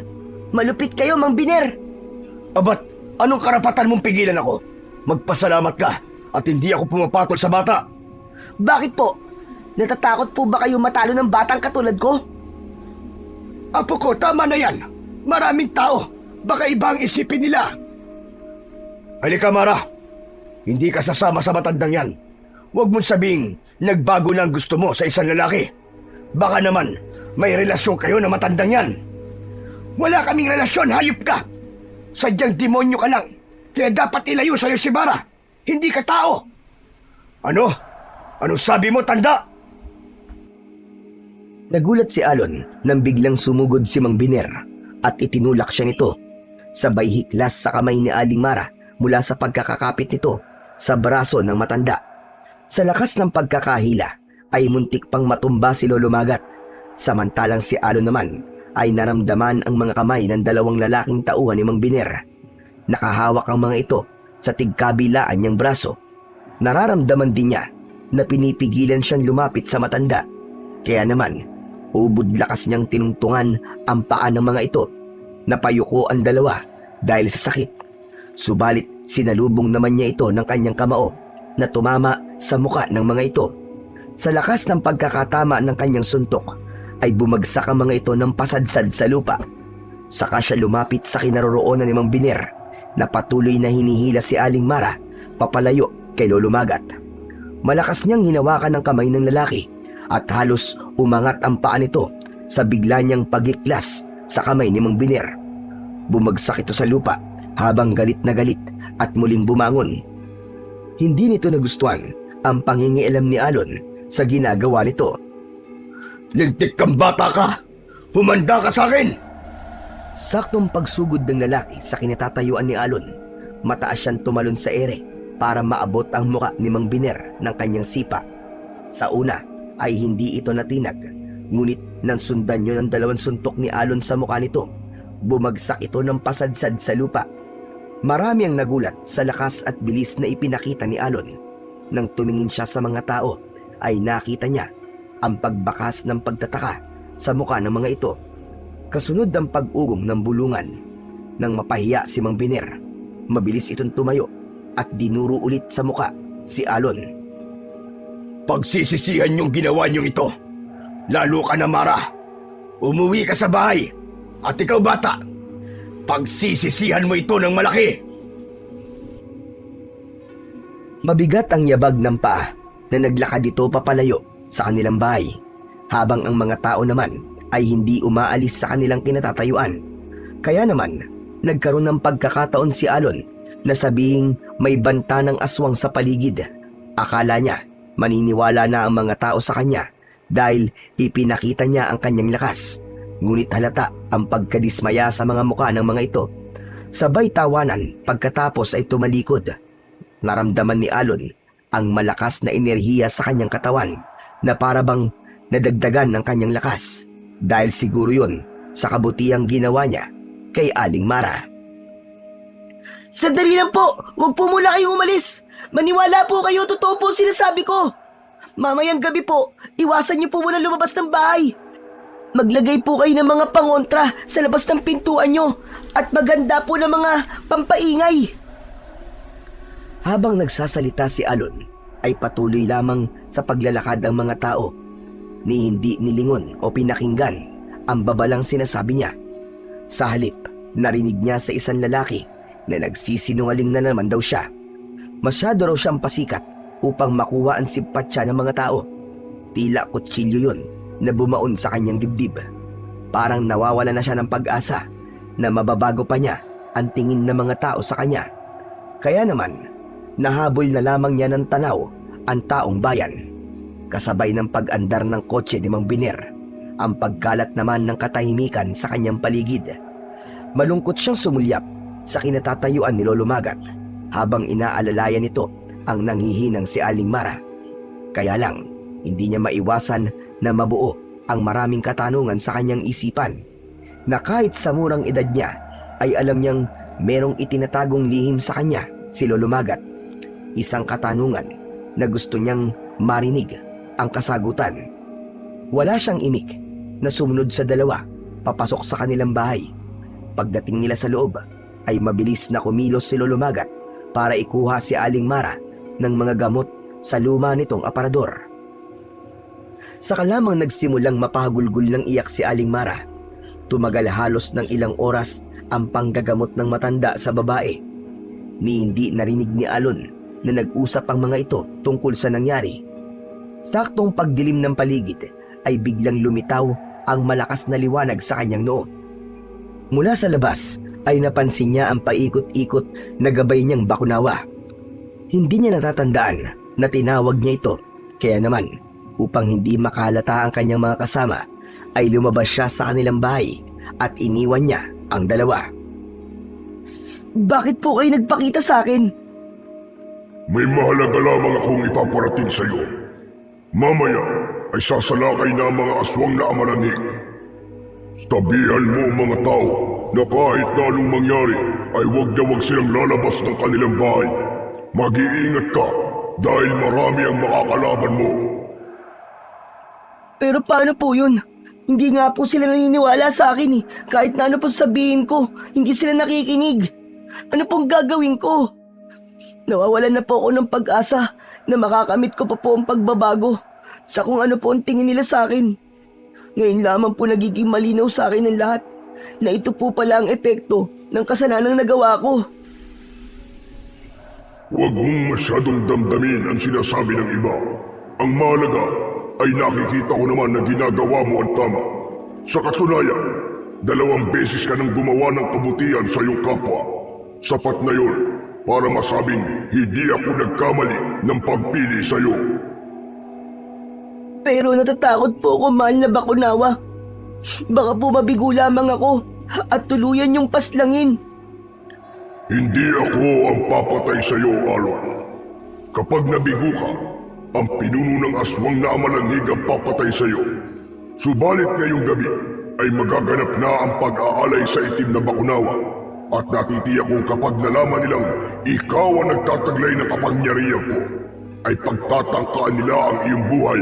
Malupit kayo, Mang Biner. Abat, anong karapatan mong pigilan ako? Magpasalamat ka at hindi ako pumapatol sa bata. Bakit po? Natatakot po ba kayo matalo ng batang katulad ko? Apo ko, tama na yan. Maraming tao. Baka iba ang isipin nila. Halika, Mara. Hindi ka sasama sa matandang yan. Huwag mong sabing nagbago na ang gusto mo sa isang lalaki. Baka naman may relasyon kayo na matandang yan. Wala kaming relasyon, hayop ka. Sadyang demonyo ka lang. Kaya dapat ilayo sa'yo si Mara. Hindi ka tao. Ano? Anong sabi mo, tanda? Nagulat si Alon nang biglang sumugod si Mang Biner at itinulak siya nito. Sabay hiklas sa kamay ni Aling Mara mula sa pagkakakapit nito sa braso ng matanda. Sa lakas ng pagkakahila ay muntik pang matumba si Lolo Magat. Samantalang si Alon naman ay naramdaman ang mga kamay ng dalawang lalaking tauhan ni Mang Biner. Nakahawak ang mga ito sa tigkabilaan niyang braso. Nararamdaman din niya na pinipigilan siyang lumapit sa matanda. Kaya naman, ubod lakas niyang tinungtungan ang paa ng mga ito. Napayuko ang dalawa dahil sa sakit. Subalit sinalubong naman niya ito ng kanyang kamao na tumama sa muka ng mga ito. Sa lakas ng pagkakatama ng kanyang suntok ay bumagsak ang mga ito ng pasadsad sa lupa. Saka siya lumapit sa kinaroroonan ni Mang Biner na patuloy na hinihila si Aling Mara papalayo kay Lolo Magat. Malakas niyang hinawakan ng kamay ng lalaki at halos umangat ang paa nito sa bigla niyang pagiklas sa kamay ni Mang Biner. Bumagsak ito sa lupa habang galit na galit at muling bumangon. Hindi nito nagustuhan ang pangingialam ni Alon sa ginagawa nito. Lintik kang bata ka! Humanda ka sa akin! Saktong pagsugod ng lalaki sa kinatatayuan ni Alon, mataas siyang tumalon sa ere para maabot ang muka ni Mang Biner ng kanyang sipa. Sa una ay hindi ito natinag, ngunit nang sundan niyo ng 2 suntok ni Alon sa muka nito, bumagsak ito ng pasadsad sa lupa. Marami ang nagulat sa lakas at bilis na ipinakita ni Alon. Nang tumingin siya sa mga tao, ay nakita niya ang pagbakas ng pagtataka sa muka ng mga ito. Kasunod ang pag-urong ng bulungan. Nang mapahiya si Mang Biner, mabilis itong tumayo at dinuro ulit sa muka si Alon. Pagsisisihan yung ginawa niyong ito. Lalo ka na, Mara. Umuwi ka sa bahay. At ikaw, bata, pagsisisihan mo ito ng malaki. Mabigat ang yabag ng paa na naglakad dito papalayo sa kanilang bahay, habang ang mga tao naman ay hindi umaalis sa kanilang kinatatayuan. Kaya naman, nagkaroon ng pagkakataon si Alon na sabihing may banta ng aswang sa paligid. Akala niya maniniwala na ang mga tao sa kanya dahil ipinakita niya ang kanyang lakas. Ngunit halata ang pagkadismaya sa mga muka ng mga ito. Sabay tawanan pagkatapos ay tumalikod. Naramdaman ni Alon ang malakas na enerhiya sa kanyang katawan na parabang nadagdagan ng kanyang lakas. Dahil siguro yun sa kabutihang ginawa niya kay Aling Mara. Sandali lang po! Huwag po muna kayong umalis! Maniwala po kayo, totoo po sinasabi ko! Mamayang gabi po, iwasan niyo po muna lumabas ng bahay. Maglagay po kayo ng mga pangontra sa labas ng pintuan niyo at maganda po ng mga pampaingay. Habang nagsasalita si Alon, ay patuloy lamang sa paglalakad ang mga tao. Ni hindi nilingon o pinakinggan ang babalang sinasabi niya. Sa halip, narinig niya sa isang lalaki na nagsisinungaling na naman daw siya. Masyado raw siyang pasikat upang makuha ang simpatya ng mga tao. Tila kutsilyo yun na bumaon sa kanyang dibdib. Parang nawawala na siya ng pag-asa na mababago pa niya ang tingin ng mga tao sa kanya. Kaya naman, nahabol na lamang niya ng tanaw ang taong bayan. Kasabay ng pag-andar ng kotse ni Mang Biner, ang pagkalat naman ng katahimikan sa kanyang paligid. Malungkot siyang sumulyap sa kinatatayuan ni Lolo Magat habang inaalalayan nito ang nanghihinang si Aling Mara. Kaya lang, hindi niya maiwasan na mabuo ang maraming katanungan sa kanyang isipan, na kahit sa murang edad niya ay alam niyang merong itinatagong lihim sa kanya si Lolo Magat. Isang katanungan na gusto niyang marinig ang kasagutan. Wala siyang imik na sumunod sa dalawa papasok sa kanilang bahay. Pagdating nila sa loob ay mabilis na kumilos si Lolo Magat para ikuha si Aling Mara ng mga gamot sa luma nitong aparador. Saka lamang nagsimulang mapahagulgul ng iyak si Aling Mara. Tumagal halos ng ilang oras ang panggagamot ng matanda sa babae. Ni hindi narinig ni Alon na nag-usap ang mga ito tungkol sa nangyari. Saktong pagdilim ng paligid ay biglang lumitaw ang malakas na liwanag sa kanyang noo. Mula sa labas ay napansin niya ang paikot-ikot na gabay niyang bakunawa. Hindi niya natatandaan na tinawag niya ito, kaya naman upang hindi makalata ang kanyang mga kasama ay lumabas siya sa kanilang bahay at iniwan niya ang dalawa. Bakit po kayo nagpakita sa akin? May mahalaga lamang akong ipaparating sa iyo. Mamaya ay sasalakay na ang mga aswang na amalanig. Sabihan mo mga tao na kahit na anong mangyari ay huwag na huwag silang lalabas ng kanilang bahay. Mag-iingat ka dahil marami ang makakalaban mo. Pero paano po yun? Hindi nga po sila naniniwala sa akin eh. Kahit na ano po sabihin ko, hindi sila nakikinig. Ano pong gagawin ko? Nawawalan na po ako ng pag-asa na makakamit ko pa po ang pagbabago sa kung ano po ang tingin nila sa akin. Ngayon lamang po nagiging malinaw sa akin ang lahat na ito po pala ang epekto ng kasalanang nagawa ko. Huwag mong masyadong damdamin ang sinasabi ng iba. Ang mahalaga ay nakikita ko naman na ginagawa mo ang tama. Sa katunayan, 2 beses ka nang gumawa ng kabutihan sa iyong kapwa. Sapat na yun para masabing hindi ako nagkamali ng pagpili sa iyo. Pero natatakot po ako, mahal na Bakunawa. Baka po mabigo lamang ako at tuluyan yung paslangin. Hindi ako ang papatay sa iyo, Alon. Kapag nabigo ka, ang pinuno ng aswang na amalanhig ang papatay sa iyo. Subalit ngayong gabi ay magaganap na ang pag-aalay sa itim na Bakunawa at natitiyak kong kapag nalaman nilang ikaw ang nagtataglay ng kapangyarihan ko, ay pagtatangkaan nila ang iyong buhay.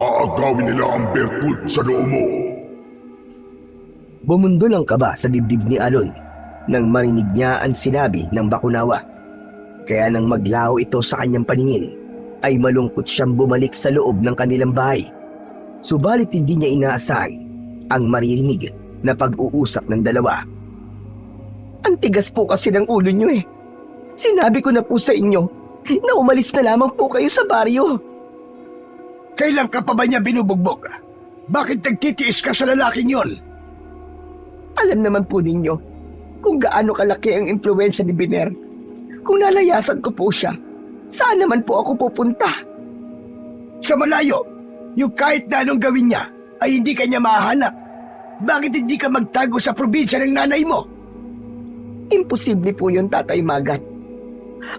Aagawin nila ang bertud sa noo mo. Bumundol ang kaba sa dibdib ni Alon nang marinig niya ang sinabi ng Bakunawa. Kaya nang maglaho ito sa kanyang paningin, ay malungkot siyang bumalik sa loob ng kanilang bahay. Subalit hindi niya inaasahan ang maririnig na pag-uusap ng dalawa. Ang tigas po kasi ng ulo nyo eh. Sinabi ko na po sa inyo na umalis na lamang po kayo sa baryo. Kailan ka pa ba niya binubugbog? Bakit nagtitiis ka sa lalaking yon? Alam naman po ninyo kung gaano kalaki ang impluwensya ni Biner. Kung nalayasan ko po siya, saan naman po ako pupunta? Sa malayo, yung kahit na anong gawin niya ay hindi ka niya mahanap. Bakit hindi ka magtago sa probinsya ng nanay mo? Imposible po yun, Tatay Magat.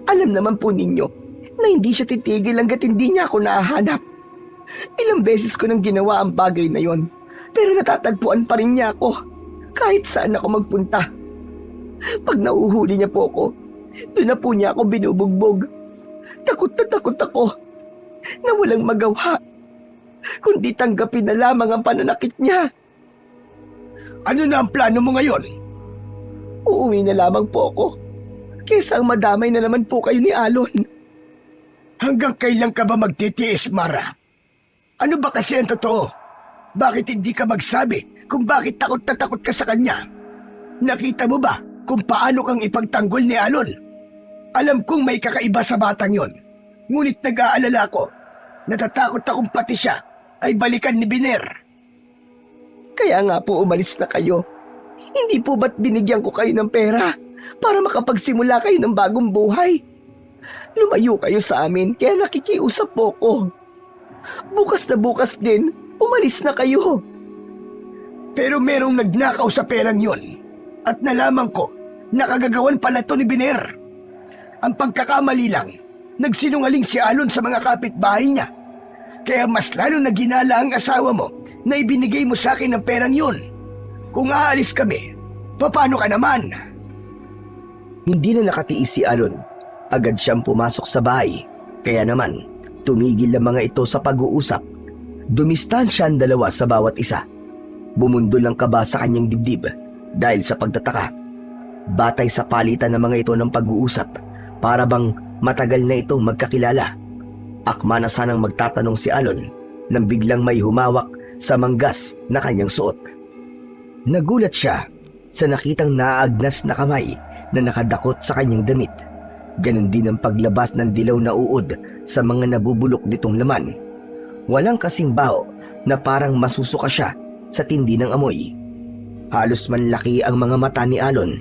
Alam naman po ninyo na hindi siya titigil hanggat hindi niya ako nahahanap. Ilang beses ko nang ginawa ang bagay na yon, pero natatagpuan pa rin niya ako kahit saan ako magpunta. Pag nauhuli niya po ako, doon na po niya ako binubugbog. Takot na takot ako na walang magawa, kundi tanggapin na lamang ang pananakit niya. Ano na ang plano mo ngayon? Uuwi na lamang po ako, kesa ang madamay na naman po kayo ni Alon. Hanggang kailan ka ba magtitiis, Mara? Ano ba kasi ang totoo? Bakit hindi ka magsabi kung bakit takot na takot ka sa kanya? Nakita mo ba kung paano kang ipagtanggol ni Alon? Alam kong may kakaiba sa batang yon. Ngunit nag-aalala ko, natatakot akong pati siya ay balikan ni Biner. Kaya nga po umalis na kayo. Hindi po ba't binigyan ko kayo ng pera para makapagsimula kayo ng bagong buhay? Lumayo kayo sa amin kaya nakikiusap po ko. Bukas na bukas din, umalis na kayo. Pero merong nagnakaw sa perang yon at nalaman ko na kagagawan pala to ni Biner. Ang pagkakamali lang, nagsinungaling si Alon sa mga kapitbahay niya. Kaya mas lalo na ginala ang asawa mo na ibinigay mo sa akin ang perang yon. Kung aalis kami, paano ka naman? Hindi na nakatiis si Alon. Agad siyang pumasok sa bahay. Kaya naman, tumigil ang mga ito sa pag-uusap. Dumistansya ang dalawa sa bawat isa. Bumundol ang kaba sa kanyang dibdib dahil sa pagtataka. Batay sa palitan ng mga ito ng pag-uusap, para bang matagal na itong magkakilala. Akma na sanang magtatanong si Alon nang biglang may humawak sa manggas na kanyang suot. Nagulat siya sa nakitang naaagnas na kamay na nakadakot sa kanyang damit. Ganon din ang paglabas ng dilaw na uod sa mga nabubulok nitong laman. Walang kasing baho na parang masusuka siya sa tindi ng amoy. Halos manlaki ang mga mata ni Alon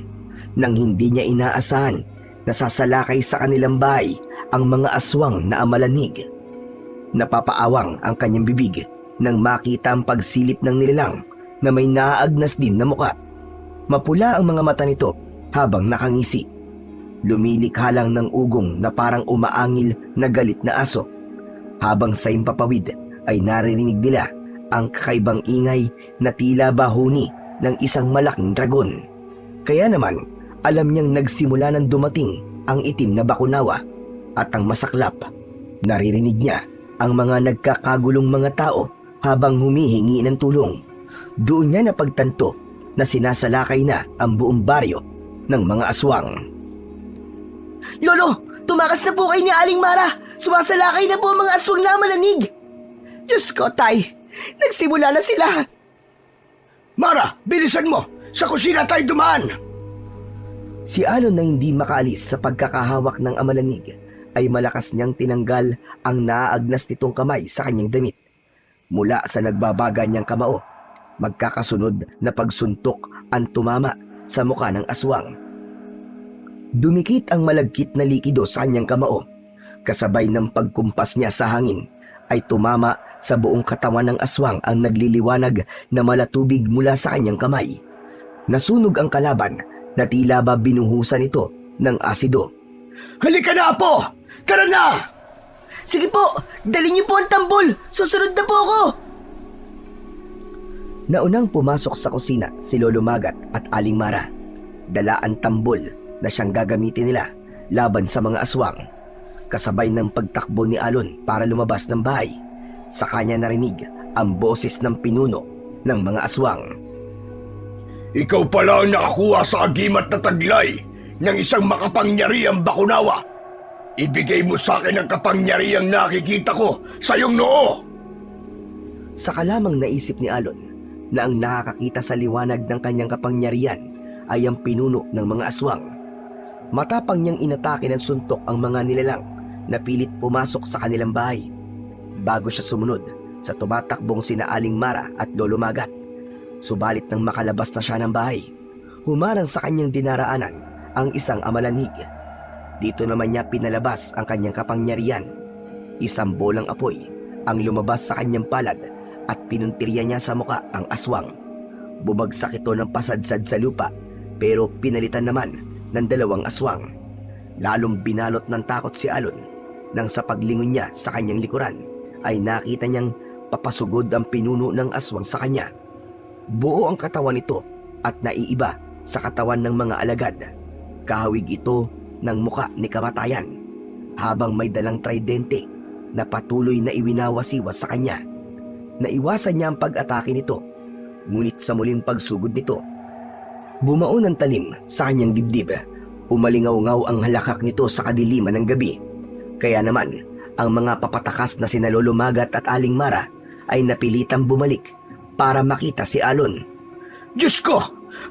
nang hindi niya inaasahan na sasalakay sa kanilang bahay ang mga aswang na amalanig. Napapaawang ang kanyang bibig nang makita ang pagsilip ng nilalang na may naaagnas din na muka. Mapula ang mga mata nito habang nakangisi. Lumilikha lang ng ugong na parang umaangil na galit na aso. Habang sa impapawid ay naririnig nila ang kakaibang ingay na tila bahuni ng isang malaking dragon. Kaya naman, alam niyang nagsimula nang dumating ang itim na Bakunawa at ang masaklap. Naririnig niya ang mga nagkakagulong mga tao habang humihingi ng tulong. Doon niya napagtanto na sinasalakay na ang buong baryo ng mga aswang. Lolo, tumakas na po kayo ni Aling Mara. Sumasalakay na po ang mga aswang na malanig. Diyos ko, Tay. Nagsimula na sila. Mara, bilisan mo! Sa kusina tayo dumaan! Si Alon na hindi makaalis sa pagkakahawak ng amalanig ay malakas niyang tinanggal ang naaagnas nitong kamay sa kanyang damit. Mula sa nagbabaga niyang kamao, magkakasunod na pagsuntok ang tumama sa muka ng aswang. Dumikit ang malagkit na likido sa kanyang kamao. Kasabay ng pagkumpas niya sa hangin ay tumama sa buong katawan ng aswang ang nagliliwanag na malatubig mula sa kanyang kamay. Nasunog ang kalaban na tila ba binuhusan ito ng asido. Halika na, Apo! Tara na! Sige po, dali niyo po ang tambol. Susunod na po ako. Naunang pumasok sa kusina si Lolo Magat at Aling Mara. Dala ang tambol na siyang gagamitin nila laban sa mga aswang. Kasabay ng pagtakbo ni Alon para lumabas ng bahay, sa kanya narinig ang boses ng pinuno ng mga aswang. Ikaw pala ang nakakuha sa agimat na taglay ng isang makapangyarihang bakunawa. Ibigay mo sa akin ang kapangyarihang nakikita ko sa iyong noo. Saka lamang naisip ni Alon na ang nakakakita sa liwanag ng kanyang kapangyarihan ay ang pinuno ng mga aswang. Matapang niyang inatake ng suntok ang mga nilalang na pilit pumasok sa kanilang bahay. Bago siya sumunod sa tumatakbong sina Aling Mara at Lolo Magat. Subalit nang makalabas na siya ng bahay, humarang sa kanyang dinaraanan ang isang amalanig. Dito naman niya pinalabas ang kanyang kapangyarihan. Isang bolang apoy ang lumabas sa kanyang palad at pinuntirya niya sa muka ang aswang. Bumagsak ito ng pasadsad sa lupa pero pinalitan naman ng dalawang aswang. Lalong binalot ng takot si Alon nang sa paglingon niya sa kanyang likuran ay nakita niyang papasugod ang pinuno ng aswang sa kanya. Buo ang katawan nito at naiiba sa katawan ng mga alagad. Kahawig ito ng muka ni kamatayan habang may dalang tridente na patuloy na iwinawasiwas sa kanya. Naiwasan niya ang pag-atake nito, ngunit sa muling pagsugod nito, bumaon ang talim sa kanyang dibdib. Umalingaw-ngaw ang halakak nito sa kadiliman ng gabi. Kaya naman, ang mga papatakas na sina Lolo Magat at Aling Mara ay napilitang bumalik para makita si Alon. Diyos ko!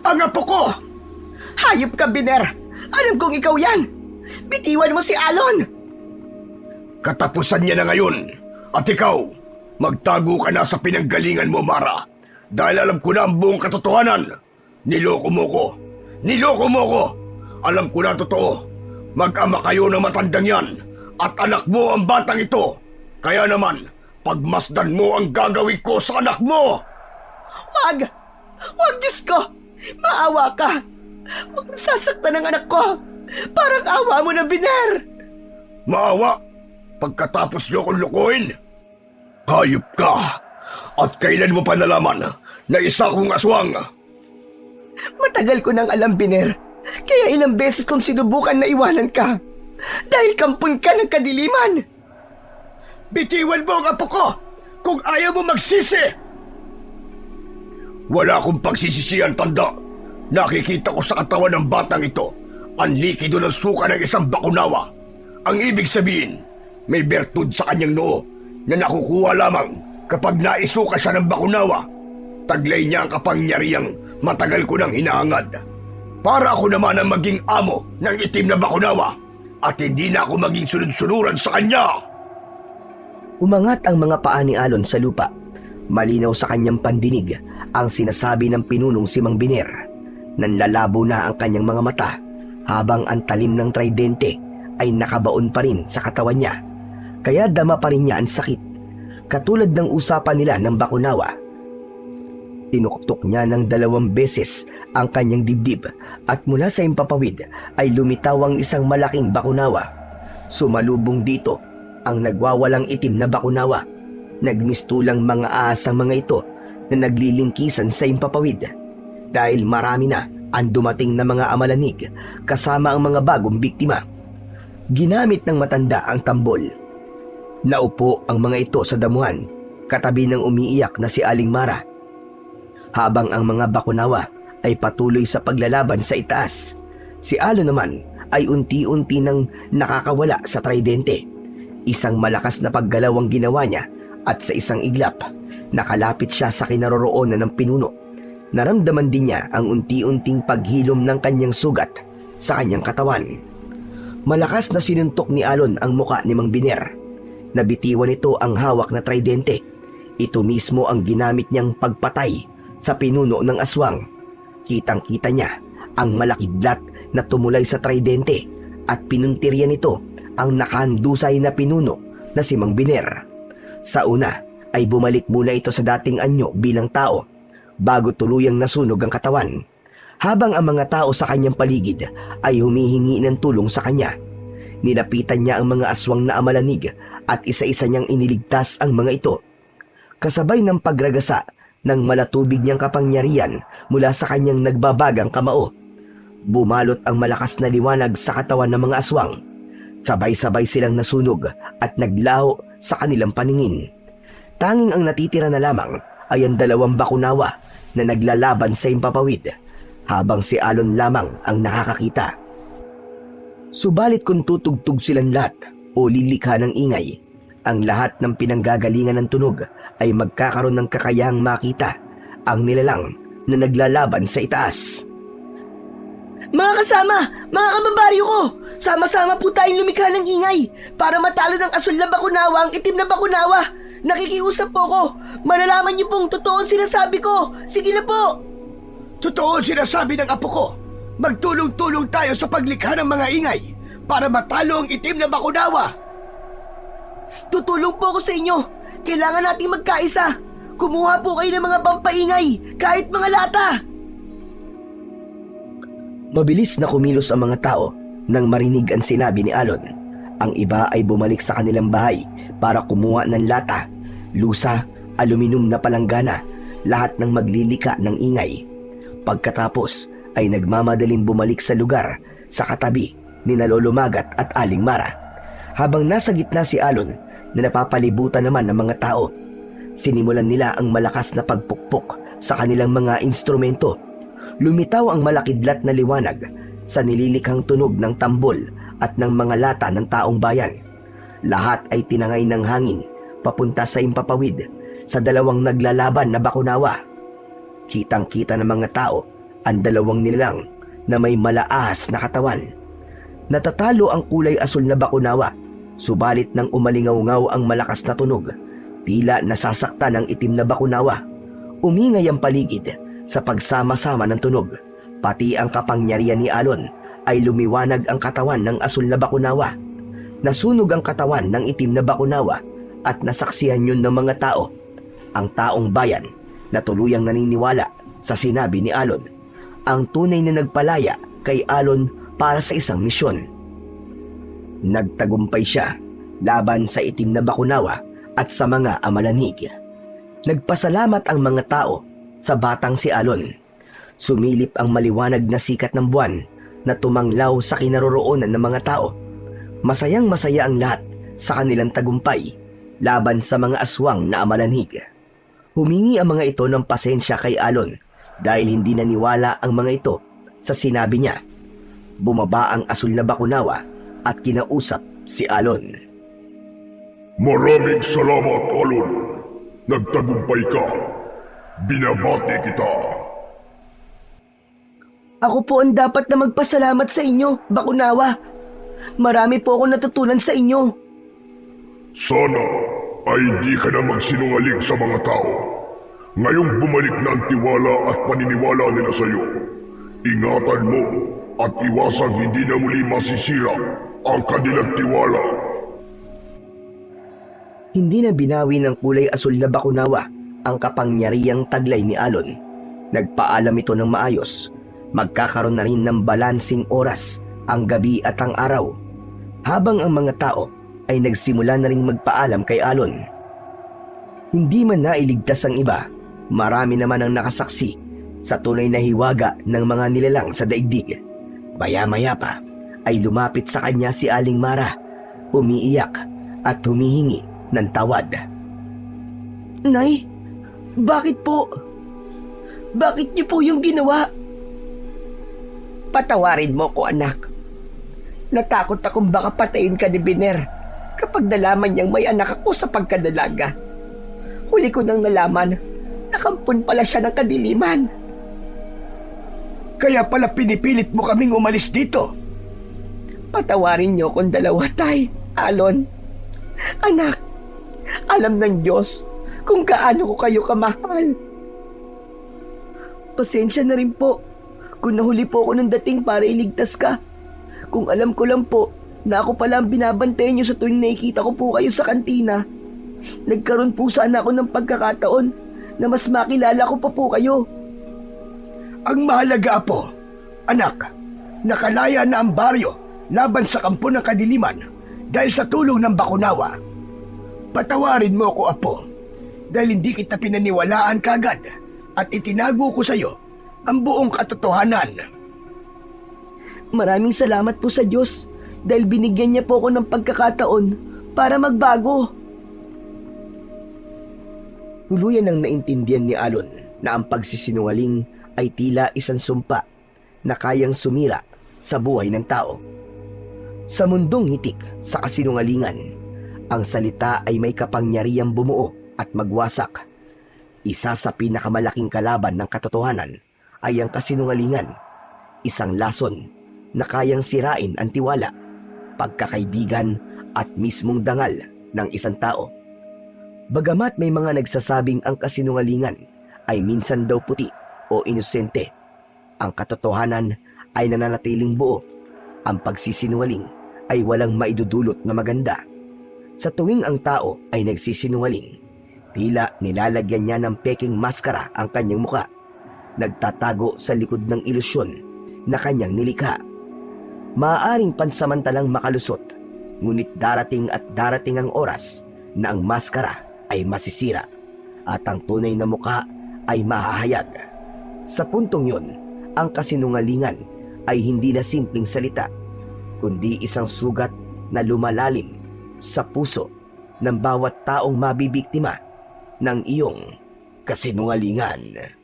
Ang apo ko! Hayop ka, Biner. Alam kong ikaw yan. Bitiwan mo si Alon. Katapusan niya na ngayon. At ikaw, magtago ka na sa pinanggalingan mo, Mara. Dahil alam ko na ang buong katotohanan. Niloko mo ko. Niloko mo ko. Alam ko na totoo. Mag-ama kayo ng matandang yan. At anak mo ang batang ito. Kaya naman, pagmasdan mo ang gagawin ko sa anak mo. Wag! Wag, Diyos ko! Maawa ka! Huwag nasasaktan ang anak ko! Parang awa mo na, Biner! Maawa? Pagkatapos niyo kong lukuhin? Hayop ka! At kailan mo pa nalaman na isa kong aswang? Matagal ko nang alam, Biner. Kaya ilang beses kong sinubukan na iwanan ka. Dahil kampon ka ng kadiliman. Bitiwan mo ang apo ko kung ayaw mo magsisi! Wala akong pagsisisihan, tanda. Nakikita ko sa katawan ng batang ito ang likido ng suka ng isang bakunawa. Ang ibig sabihin, may bertud sa kanyang noo na nakukuha lamang kapag naisuka siya ng bakunawa. Taglay niya ang kapangyarihang matagal ko nang hinahangad. Para ako naman ang maging amo ng itim na bakunawa at hindi na ako maging sunod-sunuran sa kanya. Umangat ang mga paa ni Alon sa lupa. Malinaw sa kanyang pandinig ang sinasabi ng pinunong si Mang Biner. Nanlalabo na ang kanyang mga mata habang ang talim ng tridente ay nakabaon pa rin sa katawan niya. Kaya dama pa rin niya ang sakit. Katulad ng usapan nila ng bakunawa. Tinuktok niya ng 2 beses ang kanyang dibdib at mula sa impapawid ay lumitaw ang isang malaking bakunawa. Sumalubong dito ang nagwawalang itim na bakunawa. Nagmistulang mga ahas ang mga ito na naglilingkisan sa impapawid dahil marami na ang dumating na mga amalanig kasama ang mga bagong biktima. Ginamit ng matanda ang tambol. Naupo ang mga ito sa damuhan katabi ng umiiyak na si Aling Mara habang ang mga bakunawa ay patuloy sa paglalaban sa itaas. Si Alon naman ay unti-unti nang nakakawala sa tridente. Isang malakas na paggalaw ang ginawa niya at sa isang iglap, nakalapit siya sa kinaroroonan ng pinuno. Naramdaman din niya ang unti-unting paghilom ng kanyang sugat sa kanyang katawan. Malakas na sinuntok ni Alon ang muka ni Mang Biner. Nabitiwan nito ang hawak na tridente. Ito mismo ang ginamit niyang pagpatay sa pinuno ng aswang. Kitang-kita niya ang malakidlat na tumulay sa tridente at pinuntirya nito ang nakahandusay na pinuno na si Mang Biner. Sa una ay bumalik muna ito sa dating anyo bilang tao bago tuluyang nasunog ang katawan. Habang ang mga tao sa kanyang paligid ay humihingi ng tulong sa kanya, nilapitan niya ang mga aswang na amalanig at isa-isa niyang iniligtas ang mga ito. Kasabay ng pagragasa ng malatubig niyang kapangyarihan mula sa kanyang nagbabagang kamao, bumalot ang malakas na liwanag sa katawan ng mga aswang. Sabay-sabay silang nasunog at naglaho sa kanilang paningin. Tanging ang natitira na lamang ay ang 2 bakunawa na naglalaban sa impapawid, habang si Alon lamang ang nakakakita. Subalit kung tutugtog silang lahat o lilikha ng ingay, ang lahat ng pinanggagalingan ng tunog ay magkakaroon ng kakayahang makita ang nilalang na naglalaban sa itaas. Mga kasama, mga kababaryo ko, sama-sama po tayong lumikha ng ingay para matalo ng asul na bakunawa ang itim na bakunawa. Nakikiusap po ko, malalaman niyo pong totoo ang sinasabi ko. Sige na po. Totoo ang sinasabi ng apo ko. Magtulong-tulong tayo sa paglikha ng mga ingay para matalo ang itim na bakunawa. Tutulong po ako sa inyo. Kailangan nating magkaisa. Kumuha po kayo ng mga pampaingay, kahit mga lata. Mabilis na kumilos ang mga tao nang marinig ang sinabi ni Alon. Ang iba ay bumalik sa kanilang bahay para kumuha ng lata, lusa, aluminum na palanggana, lahat ng maglilika ng ingay. Pagkatapos ay nagmamadaling bumalik sa lugar sa katabi ni Lolo Magat at Aling Mara. Habang nasa gitna si Alon na napapalibutan naman ng mga tao, sinimulan nila ang malakas na pagpukpok sa kanilang mga instrumento. Lumitaw ang malakidlat na liwanag sa nililikhang tunog ng tambol at ng mga lata ng taong bayan. Lahat ay tinangay ng hangin papunta sa impapawid sa 2 naglalaban na bakunawa. Kitang-kita ng mga tao ang 2 nilalang na may malaahas na katawan. Natatalo ang kulay asul na bakunawa, subalit nang umalingaw-ngaw ang malakas na tunog, tila nasasaktan ang itim na bakunawa. Umingay ang paligid sa pagsama-sama ng tunog. Pati ang kapangyarihan ni Alon ay lumiwanag ang katawan ng asul na bakunawa. Nasunog ang katawan ng itim na bakunawa at nasaksihan yun ng mga tao. Ang taong bayan na tuluyang naniniwala sa sinabi ni Alon, ang tunay na nagpalaya kay Alon para sa isang misyon. Nagtagumpay siya laban sa itim na bakunawa at sa mga amalanig. Nagpasalamat ang mga tao sa batang si Alon. Sumilip ang maliwanag na sikat ng buwan na tumanglaw sa kinaroroonan ng mga tao. Masayang masaya ang lahat sa kanilang tagumpay laban sa mga aswang na amalanig. Humingi ang mga ito ng pasensya kay Alon dahil hindi naniwala ang mga ito sa sinabi niya. Bumaba ang asul na bakunawa at kinausap si Alon. Maraming salamat, Alon. Nagtagumpay ka. Binabati kita. Ako po ang dapat na magpasalamat sa inyo, bakunawa. Marami po akong natutunan sa inyo. Sana ay hindi ka na magsinungaling sa mga tao. Ngayong bumalik na ang tiwala at paniniwala nila sa iyo, ingatan mo at iwasang hindi na muli masisira ang kanilang tiwala. Hindi na binawi ng kulay asul na bakunawa ang kapangyarihang taglay ni Alon. Nagpaalam ito ng maayos. Magkakaroon na rin ng balansing oras ang gabi at ang araw, habang ang mga tao ay nagsimula na rin magpaalam kay Alon. Hindi man nailigtas ang iba, marami naman ang nakasaksi sa tunay na hiwaga ng mga nilalang sa daigdig. Maya-maya pa ay lumapit sa kanya si Aling Mara, umiiyak at humihingi ng tawad. Nay, bakit po? Bakit niyo po yung ginawa? Patawarin mo ko, anak. Natakot akong baka patayin ka ni Biner Kapag nalaman niyang may anak ako sa pagkadalaga, huli ko nang nalaman, nakampun pala siya ng kadiliman. Kaya pala pinipilit mo kaming umalis dito. Patawarin niyo kung dalawa, Tay, Alon. Anak, alam ng Diyos kung gaano ko kayo kamahal. Pasensya na rin po kung nahuli po ako ng dating para iligtas ka. Kung alam ko lang po na ako pala ang binabantayan niyo sa tuwing nakikita ko po kayo sa kantina, nagkaroon po sana ako ng pagkakataon na mas makilala ko pa po kayo. Ang mahalaga, Apo, anak, nakalaya na ang baryo laban sa kampo ng kadiliman dahil sa tulong ng Bakunawa. Patawarin mo ako, Apo, dahil hindi kita pinaniwalaan kagad at itinago ko sa iyo ang buong katotohanan. Maraming salamat po sa Diyos dahil binigyan niya po ako ng pagkakataon para magbago. Tuluyan nang naintindihan ni Alon na ang pagsisinungaling ay tila isang sumpa na kayang sumira sa buhay ng tao. Sa mundong hitik sa kasinungalingan, ang salita ay may kapangyarihang bumuo at magwasak. Isa sa pinakamalaking kalaban ng katotohanan ay ang kasinungalingan, isang lason na kayang sirain ang tiwala, pagkakaibigan at mismong dangal ng isang tao. Bagamat may mga nagsasabing ang kasinungalingan ay minsan daw puti o inosente, ang katotohanan ay nananatiling buo. Ang pagsisinungaling ay walang maidudulot na maganda. Sa tuwing ang tao ay nagsisinungaling, tila nilalagyan niya ng peking maskara ang kanyang muka, nagtatago sa likod ng ilusyon na kanyang nilikha. Maaaring pansamantalang makalusot, ngunit darating at darating ang oras na ang maskara ay masisira at ang tunay na muka ay mahahayag. Sa puntong yon, ang kasinungalingan ay hindi na simpleng salita, kundi isang sugat na lumalalim sa puso ng bawat taong mabibiktima ng iyong kasinungalingan.